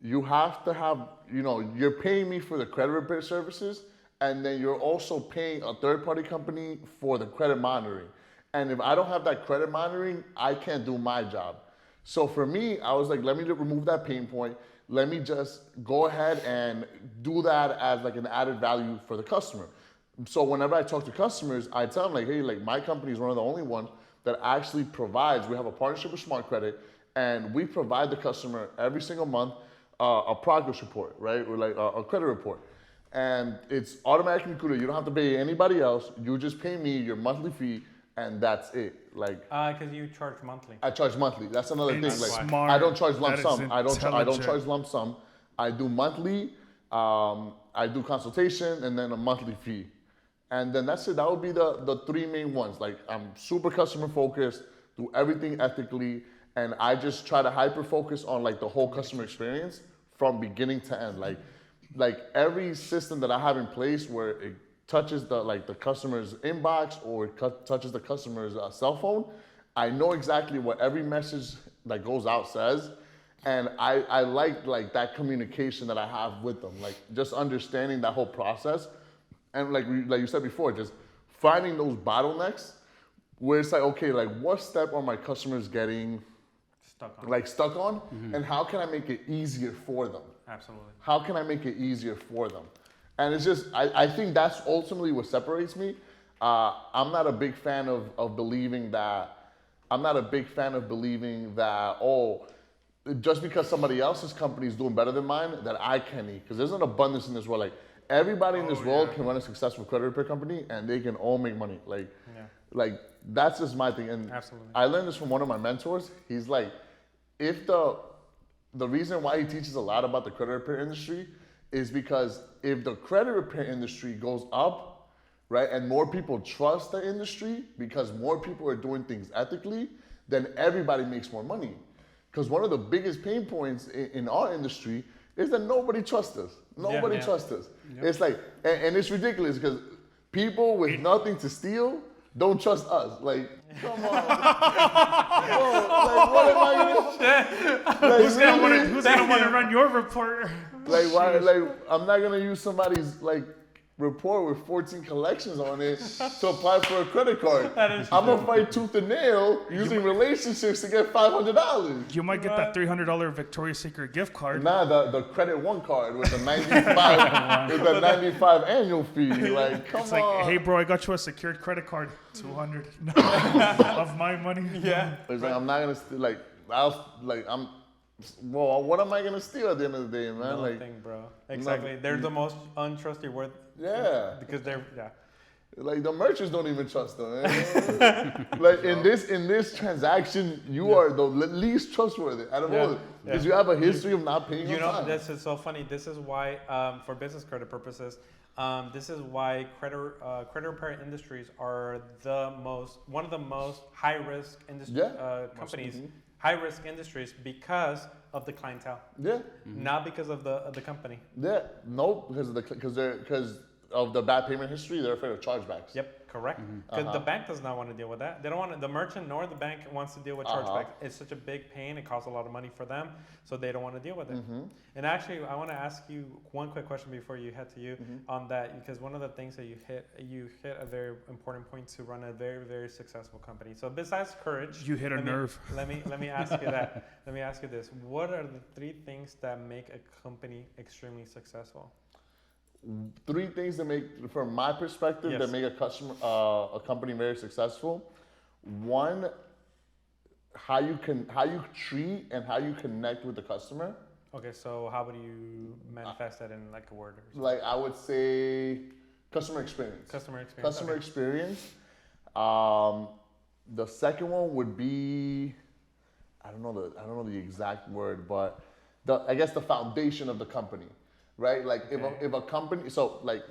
you have to have, you're paying me for the credit repair services, and then you're also paying a third-party company for the credit monitoring. And if I don't have that credit monitoring, I can't do my job. So for me, I was like, let me remove that pain point. Let me just go ahead and do that as like an added value for the customer. So whenever I talk to customers, I tell them like, hey, like my company is one of the only ones that actually provides, we have a partnership with Smart Credit, and we provide the customer every single month a progress report, right? Or like a credit report. And it's automatically included. You don't have to pay anybody else. You just pay me your monthly fee, and that's it. Like, because you charge monthly. I charge monthly. That's another thing. Like, smart. I don't charge lump That sum. is I don't intelligent. charge lump sum. I do monthly. I do consultation and then a monthly fee, and then that's it. That would be the three main ones. Like I'm super customer focused, do everything ethically, and I just try to hyper focus on like the whole customer experience from beginning to end. Like every system that I have in place where it touches the customer's inbox or it touches the customer's cell phone, I know exactly what every message that goes out says, and I like that communication that I have with them, like just understanding that whole process, and like you said before, just finding those bottlenecks where it's like, okay, like what step are my customers getting stuck on, mm-hmm. and how can I make it easier for them? Absolutely. How can I make it easier for them? And it's just, I think that's ultimately what separates me. I'm not a big fan of believing that, oh, just because somebody else's company is doing better than mine, that I can eat. Because there's an abundance in this world. Like, everybody in this world can run a successful credit repair company and they can all make money. Like that's just my thing. And absolutely. I learned this from one of my mentors. He's like, if the reason why he teaches a lot about the credit repair industry is because if the credit repair industry goes up, right, and more people trust the industry because more people are doing things ethically, then everybody makes more money. Because one of the biggest pain points in our industry is that nobody trusts us. Nobody trusts us. Yep. It's like, and it's ridiculous because people with nothing to steal don't trust us. Like, come on. Bro, like, what am I gonna... Like, Who's gonna want to run your report? like, why? Like, I'm not gonna use somebody's like report with 14 collections on it to apply for a credit card. I'm gonna fight tooth and nail using relationships to get $500. You might get that $300 Victoria's Secret gift card. Nah, the Credit One card with the 95 with the 95 annual fee. Like, come It's on. like, hey, bro, I got you a secured credit card, $200 of my money. Yeah. It's like, I'm not gonna steal. Like, well, what am I gonna steal at the end of the day, man? Like, Nothing, bro. Exactly. They're the most untrustworthy. yeah. Because they're Like the merchants don't even trust them. Man. Like in this transaction, you are the least trustworthy out of all. Because you have a history of not paying on time. This is so funny. This is why, for business credit purposes, this is why credit repair industries are one of the most high risk companies, high risk industries because of the clientele. Yeah. Not because of the company. Yeah. No, because of the bad payment history, they're afraid of chargebacks. Yep, correct. Because the bank does not want to deal with that. They don't want the merchant nor the bank wants to deal with chargebacks. It's such a big pain. It costs a lot of money for them, so they don't want to deal with it. And actually, I want to ask you one quick question before you head to you on that, because one of the things that you hit a very important point to run a very, very successful company. So besides courage, You hit a nerve. Let me ask you that. Let me ask you this: what are the 3 things that make a company extremely successful? 3 things that make, from my perspective, that make a company very successful. 1, how you treat and how you connect with the customer. Okay, so how would you manifest that in like a word or something? Like, I would say customer experience. Customer experience. The second one would be, I don't know the exact word, but I guess the foundation of the company. Right, like if a company, so like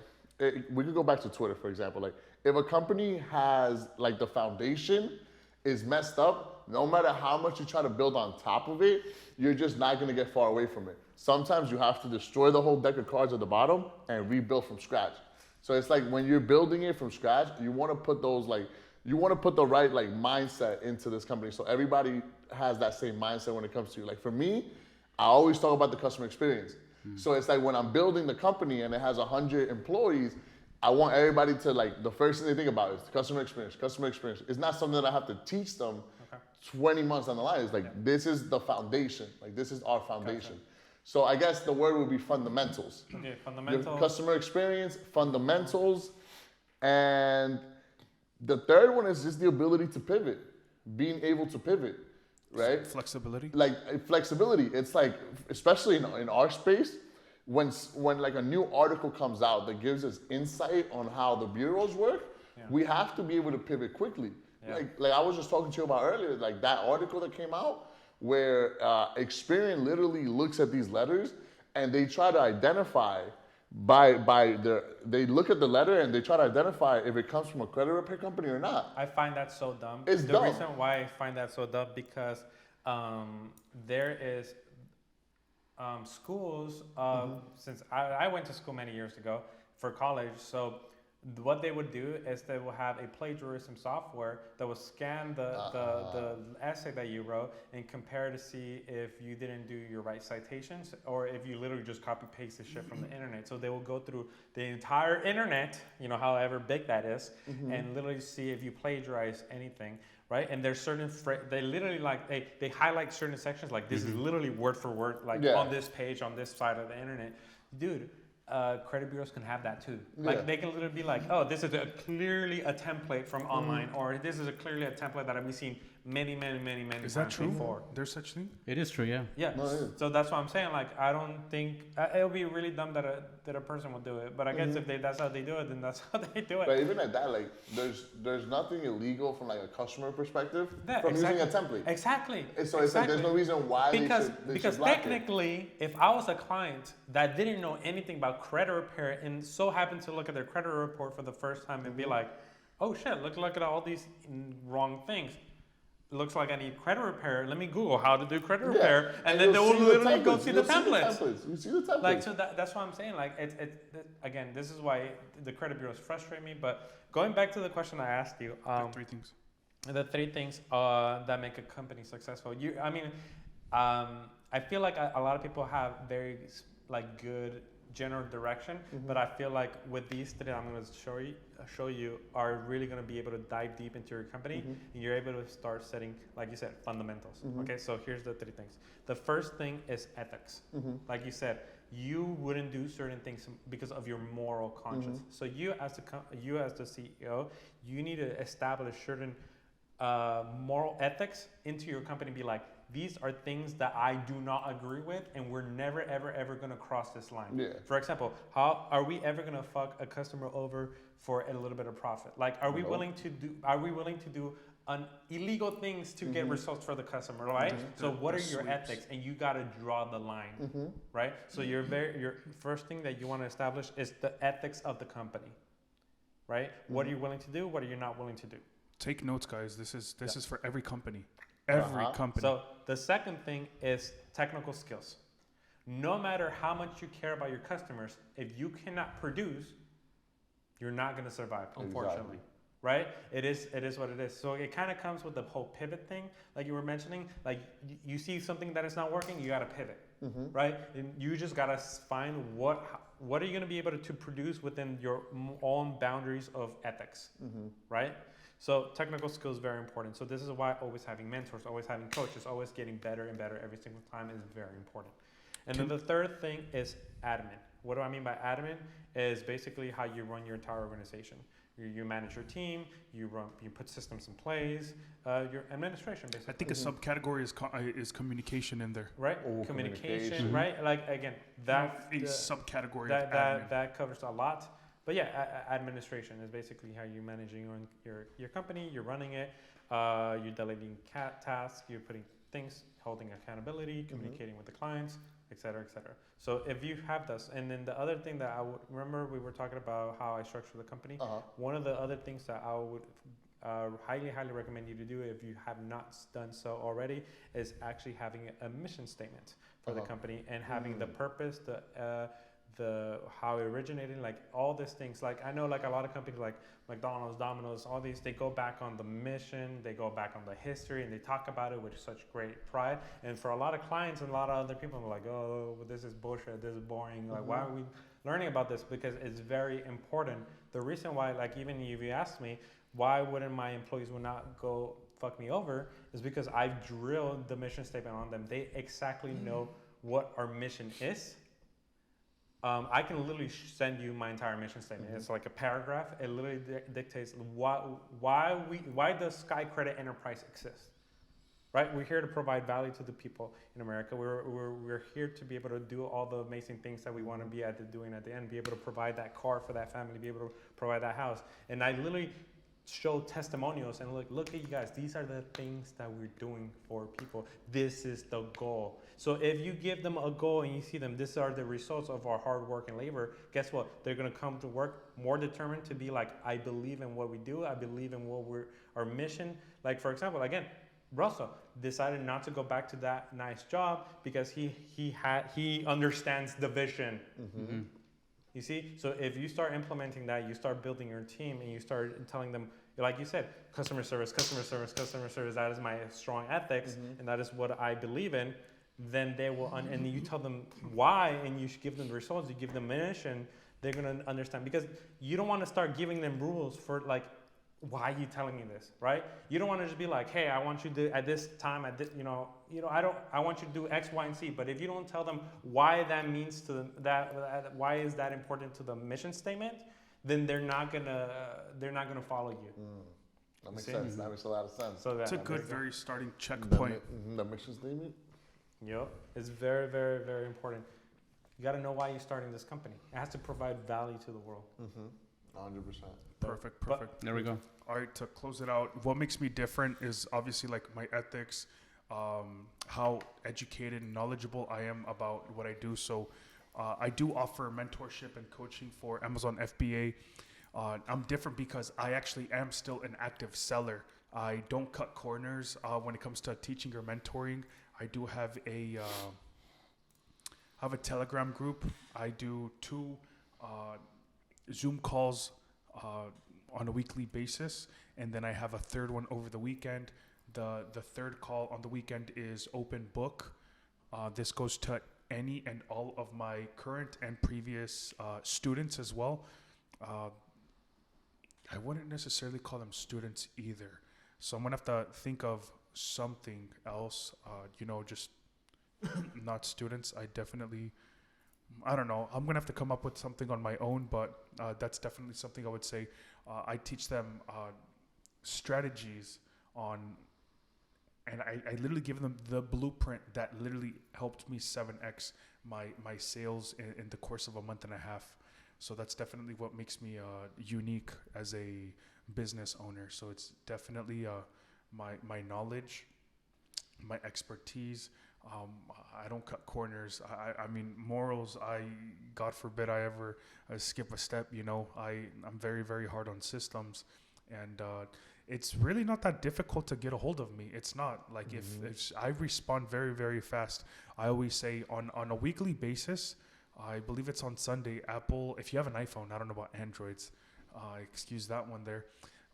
we could go back to Twitter, for example. Like if a company has like the foundation is messed up, no matter how much you try to build on top of it, you're just not gonna get far away from it. Sometimes you have to destroy the whole deck of cards at the bottom and rebuild from scratch. So it's like when you're building it from scratch, you want to put the right like mindset into this company, so everybody has that same mindset when it comes to you. Like for me, I always talk about the customer experience. So it's like when I'm building the company and it has 100 employees, I want everybody to like, the first thing they think about is customer experience. It's not something that I have to teach them 20 months down the line. It's like, this is the foundation. Like this is our foundation. Gotcha. So I guess the word would be fundamentals. Okay, fundamentals. Your customer experience, fundamentals. And the third one is just the ability to pivot, being able to pivot. Right? Flexibility. Like flexibility. It's like, especially in our space, when like a new article comes out that gives us insight on how the bureaus work, we have to be able to pivot quickly. Yeah. Like I was just talking to you about earlier, like that article that came out where Experian literally looks at these letters and they try to identify they look at the letter and they try to identify if it comes from a credit repair company or not. I find that so dumb. It's dumb. The reason why I find that so dumb because there is schools. Since I went to school many years ago for college, so what they would do is they will have a plagiarism software that will scan the essay that you wrote and compare to see if you didn't do your right citations or if you literally just copy paste the shit from the internet. So they will go through the entire internet, however big that is, and literally see if you plagiarize anything, right? And there's certain they literally they highlight certain sections like this is literally word for word on this page on this side of the internet, dude. Credit bureaus can have that too. Like they can literally be like, oh, this is clearly a template from online, or this is clearly a template that I've seen many Is that times true? before. There's such thing? It is true, yeah. Yeah. No, so that's what I'm saying. Like, I don't think it would be really dumb that a person would do it. But I guess if that's how they do it, then that's how they do it. But even at that, like, there's nothing illegal from like a customer perspective from using a template. Exactly. So it's like there's no reason why because technically, if I was a client that didn't know anything about credit repair and so happened to look at their credit report for the first time and be like, oh shit, look at all these wrong things. looks like I need credit repair. Let me Google how to do credit Yeah. repair, and then they you'll will see the literally go templates. see the You'll templates. You see the templates. Like, so that's what I'm saying. Like, again, this is why the credit bureaus frustrate me. But going back to the question I asked you, Three things. the three things that make a company successful. I feel like a lot of people have very like good general direction, but I feel like with these three I'm going to show you are really going to be able to dive deep into your company, and you're able to start setting, like you said, fundamentals. Okay, so here's the three things. The first thing is ethics. Like you said, you wouldn't do certain things because of your moral conscience. So you as the CEO, you need to establish certain moral ethics into your company. Be like, these are things that I do not agree with, and we're never, ever, ever going to cross this line. Yeah. For example, how are we ever going to fuck a customer over for a little bit of profit? Like, are we willing to do illegal things to get results for the customer, right? So what are your ethics? And you got to draw the line, right? So your first thing that you want to establish is the ethics of the company, right? What are you willing to do? What are you not willing to do? Take notes, guys. This is for every company. Every company. So the second thing is technical skills. No matter how much you care about your customers, if you cannot produce, you're not going to survive, unfortunately. Right? It is what it is. So it kind of comes with the whole pivot thing, like you were mentioning. Like you see something that is not working, you got to pivot, right? And you just got to find what are you going to be able to produce within your own boundaries of ethics, right? So technical skills is very important. So this is why always having mentors, always having coaches, always getting better and better every single time is very important. And then the third thing is admin. What do I mean by admin? Is basically how you run your entire organization. You manage your team, you put systems in place, your administration basically. I think a subcategory is communication in there. Right? Communication, right? Like again, subcategory of admin. That covers a lot. But yeah, administration is basically how you're managing your company, you're running it, you're delegating tasks, you're putting things, holding accountability, communicating with the clients, et cetera, et cetera. So if you have this, and then the other thing that I would remember, we were talking about how I structure the company. One of the other things that I would highly, highly recommend you to do if you have not done so already is actually having a mission statement for the company and having the purpose, the how it originated, like all these things. Like I know like a lot of companies like McDonald's, Domino's, all these, they go back on the mission, they go back on the history, and they talk about it with such great pride. And for a lot of clients and a lot of other people, they're like, oh, this is bullshit, this is boring. Like, why are we learning about this? Because it's very important. The reason why, like even if you asked me, why wouldn't my employees would not go fuck me over, is because I've drilled the mission statement on them. They exactly know what our mission is. I can literally send you my entire mission statement. It's like a paragraph. It literally dictates why does Sky Credit Enterprise exist, right? We're here to provide value to the people in America. We're here to be able to do all the amazing things that we want to be doing at the end. Be able to provide that car for that family. Be able to provide that house. And I literally show testimonials and look at you guys. These are the things that we're doing for people. This is the goal. So if you give them a goal and you see them, these are the results of our hard work and labor, guess what? They're going to come to work more determined to be like, I believe in what we do. I believe in our mission. Like, for example, again, Russell decided not to go back to that nice job because he understands the vision. You see, so if you start implementing that, you start building your team, and you start telling them, like you said, customer service, that is my strong ethics, and that is what I believe in, then they will, and you tell them why, and you should give them the results, you give them mission, they're going to understand. Because you don't want to start giving them rules for like, why are you telling me this, right? You don't want to just be like, hey, I want you to at this time, at this, I want you to do X, Y, and Z. But if you don't tell them why that means to them, why is that important to the mission statement, then they're not gonna follow you. That makes sense. That makes a lot of sense. So It's a good, very starting checkpoint. The mission statement. Yep, it's very, very, very important. You got to know why you're starting this company. It has to provide value to the world. 100%. Perfect. There we go. All right, to close it out, what makes me different is obviously like my ethics, how educated and knowledgeable I am about what I do. So I do offer mentorship and coaching for Amazon FBA. I'm different because I actually am still an active seller. I don't cut corners when it comes to teaching or mentoring. I do have a Telegram group. I do 2 Zoom calls on a weekly basis, and then I have a third one over the weekend. The third call on the weekend is open book. This goes to any and all of my current and previous students as well. I wouldn't necessarily call them students either. So I'm going to have to think of something else, just not students. I don't know. I'm going to have to come up with something on my own, but that's definitely something I would say. I teach them strategies on, and I literally give them the blueprint that literally helped me 7x my sales in the course of a month and a half. So that's definitely what makes me unique as a business owner. So it's definitely my knowledge, my expertise. I don't cut corners. I mean, morals, God forbid I ever skip a step, I'm very, very hard on systems. And it's really not that difficult to get a hold of me. It's not. Like, if I respond very, very fast. I always say on a weekly basis, I believe it's on Sunday, Apple, if you have an iPhone, I don't know about Androids, excuse that one there.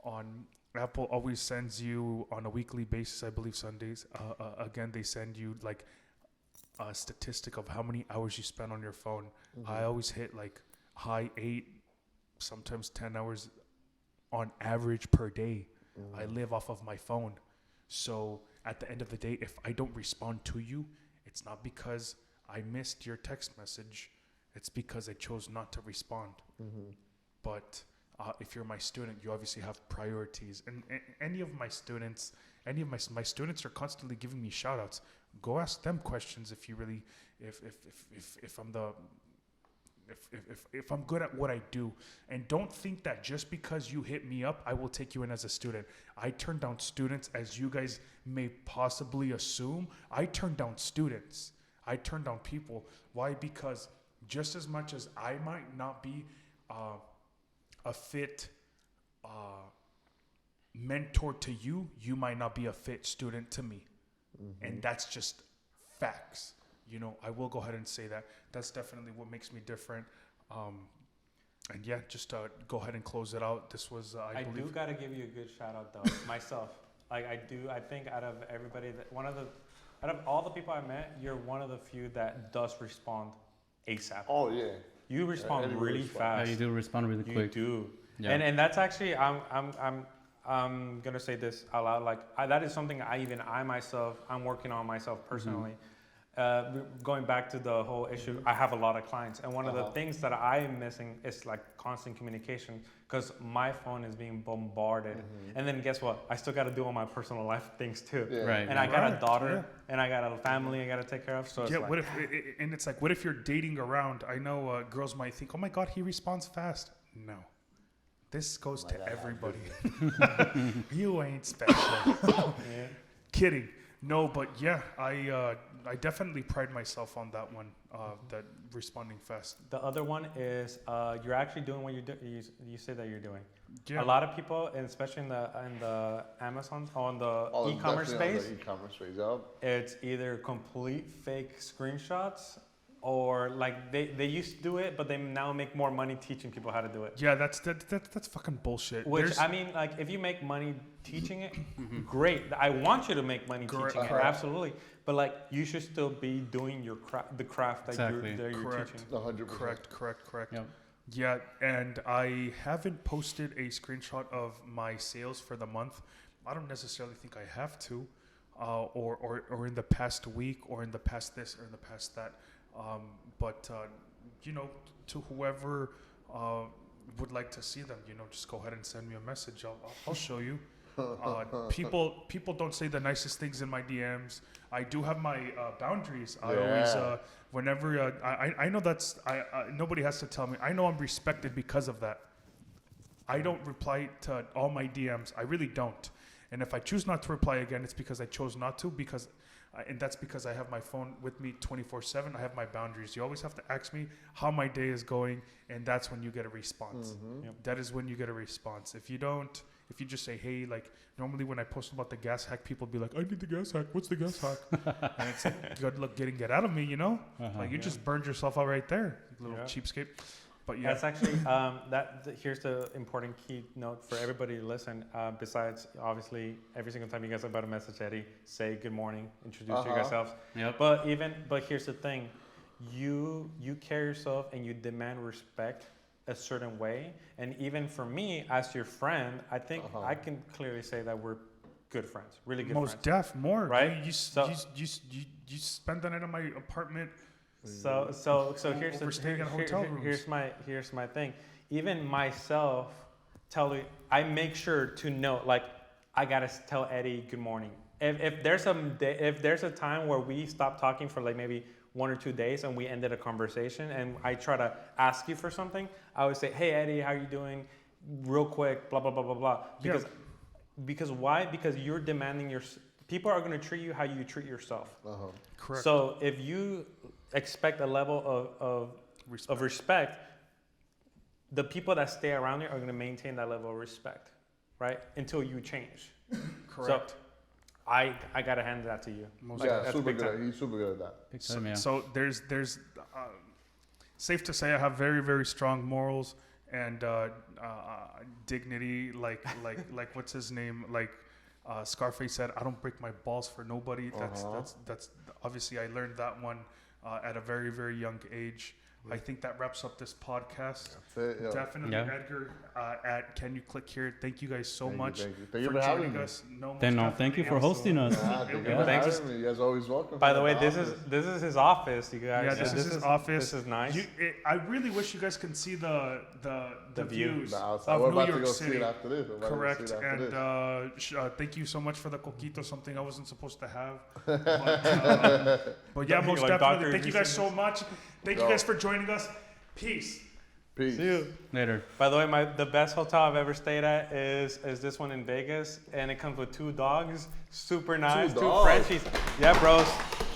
On Apple always sends you on a weekly basis, I believe Sundays, again, they send you like a statistic of how many hours you spend on your phone. I always hit like high 8, sometimes 10 hours on average per day. I live off of my phone. So at the end of the day, if I don't respond to you, it's not because I missed your text message. It's because I chose not to respond. But if you're my student, you obviously have priorities. And any of my students, my students are constantly giving me shout outs. Go ask them questions if you really, if I'm good at what I do. And don't think that just because you hit me up, I will take you in as a student. I turn down students, as you guys may possibly assume. I turn down students. I turn down people. Why? Because just as much as I might not be a fit mentor to you, you might not be a fit student to me. And that's just facts. I will go ahead and say that. That's definitely what makes me different. And yeah, just go ahead and close it out. This was, I believe. do got to give you a good shout out though, myself. Like I think out of everybody, out of all the people I met, you're one of the few that does respond ASAP. Oh yeah. You respond really fast. Yeah, you do respond really quick. You do. Yeah. And that's actually, I'm gonna say this out loud. Like that is something I myself, I'm working on myself personally. Going back to the whole issue, I have a lot of clients, and one of the things that I am missing is like constant communication, because my phone is being bombarded. And then guess what? I still got to do all my personal life things too. Yeah. Right. And I got a daughter, and I got a family I got to take care of. So it's like, what if? And it's like, what if you're dating around? I know girls might think, "Oh my God, he responds fast." No, this goes to everybody. You ain't special. Kidding. No, but yeah, I definitely pride myself on that one, that responding fast. the other one is you're actually doing what you say that you're doing. Yeah. A lot of people, and especially in the Amazon, on the e-commerce space, it's either complete fake screenshots, or like they used to do it, but they now make more money teaching people how to do it. Yeah, that's fucking bullshit. Which, I mean, like, if you make money teaching it, great. I want you to make money teaching it, absolutely. But like, you should still be doing your the craft that you're Correct. teaching. 100%. Correct. Yep. Yeah, and I haven't posted a screenshot of my sales for the month. I don't necessarily think I have to, or in the past week, or in the past this, or in the past that. But to whoever would like to see them, just go ahead and send me a message. I'll show you. People don't say the nicest things in my DMs. I do have my boundaries. I always, whenever I know that's nobody has to tell me. I know I'm respected because of that. I don't reply to all my DMs. I really don't. And if I choose not to reply again, it's because I chose not to. Because and that's because I have my phone with me 24/7. I have my boundaries. You always have to ask me how my day is going, and that's when you get a response. Yep. That is when you get a response. If you don't, if you just say, hey, like normally when I post about the gas hack, people be like, I need the gas hack. What's the gas hack? And it's like, good luck getting it out of me, you know? Like you just burned yourself out right there, little cheapskate. But yeah. That's actually, here's the important key note for everybody to listen. Besides, obviously, every single time you guys are about to message Eddie, say good morning, introduce yourselves. Yep. But here's the thing. You carry yourself and you demand respect a certain way. And even for me, as your friend, I think I can clearly say that we're good friends, really good Most friends. def, more. Right? You spend the night in my apartment. So here's the Overstaying at hotel rooms. here's my thing. Even myself, I make sure to note, like, I gotta tell Eddie good morning. If there's a time where we stop talking for like maybe 1 or 2 days and we ended a conversation and I try to ask you for something, I would say, hey Eddie, how you doing? Real quick, blah blah blah blah blah. Because why? Because you're demanding people are gonna treat you how you treat yourself. Correct. So if you expect a level of respect, the people that stay around you are going to maintain that level of respect, right? Until you change. Correct. So I got to hand that to you. Yeah, super good. He's super good at that. Big time, yeah. So there's safe to say I have very, very strong morals and dignity. Like what's his name? Like Scarface said, I don't break my balls for nobody. That's obviously I learned that one at a very, very young age. I think that wraps up this podcast. That's it, Definitely, Edgar. At Can You Click Here? Thank you guys so much Thank you for having me. us. Thank you for hosting us. Thank you for having me. You guys are always welcome. By the way, this is his office, you guys. Yeah, this is his office. This is nice. I really wish you guys can see the views The outside. of We're New about York to go City. see it after this. Correct. And thank you so much for the coquito, something I wasn't supposed to have. But yeah, most Like definitely. Dr. Thank you guys so much. Thank you Yo. guys for joining us. Peace. Peace. See you. Later. By the way, the best hotel I've ever stayed at is this one in Vegas, and it comes with 2 dogs, super nice, 2 dogs? Frenchies. Yeah, bros.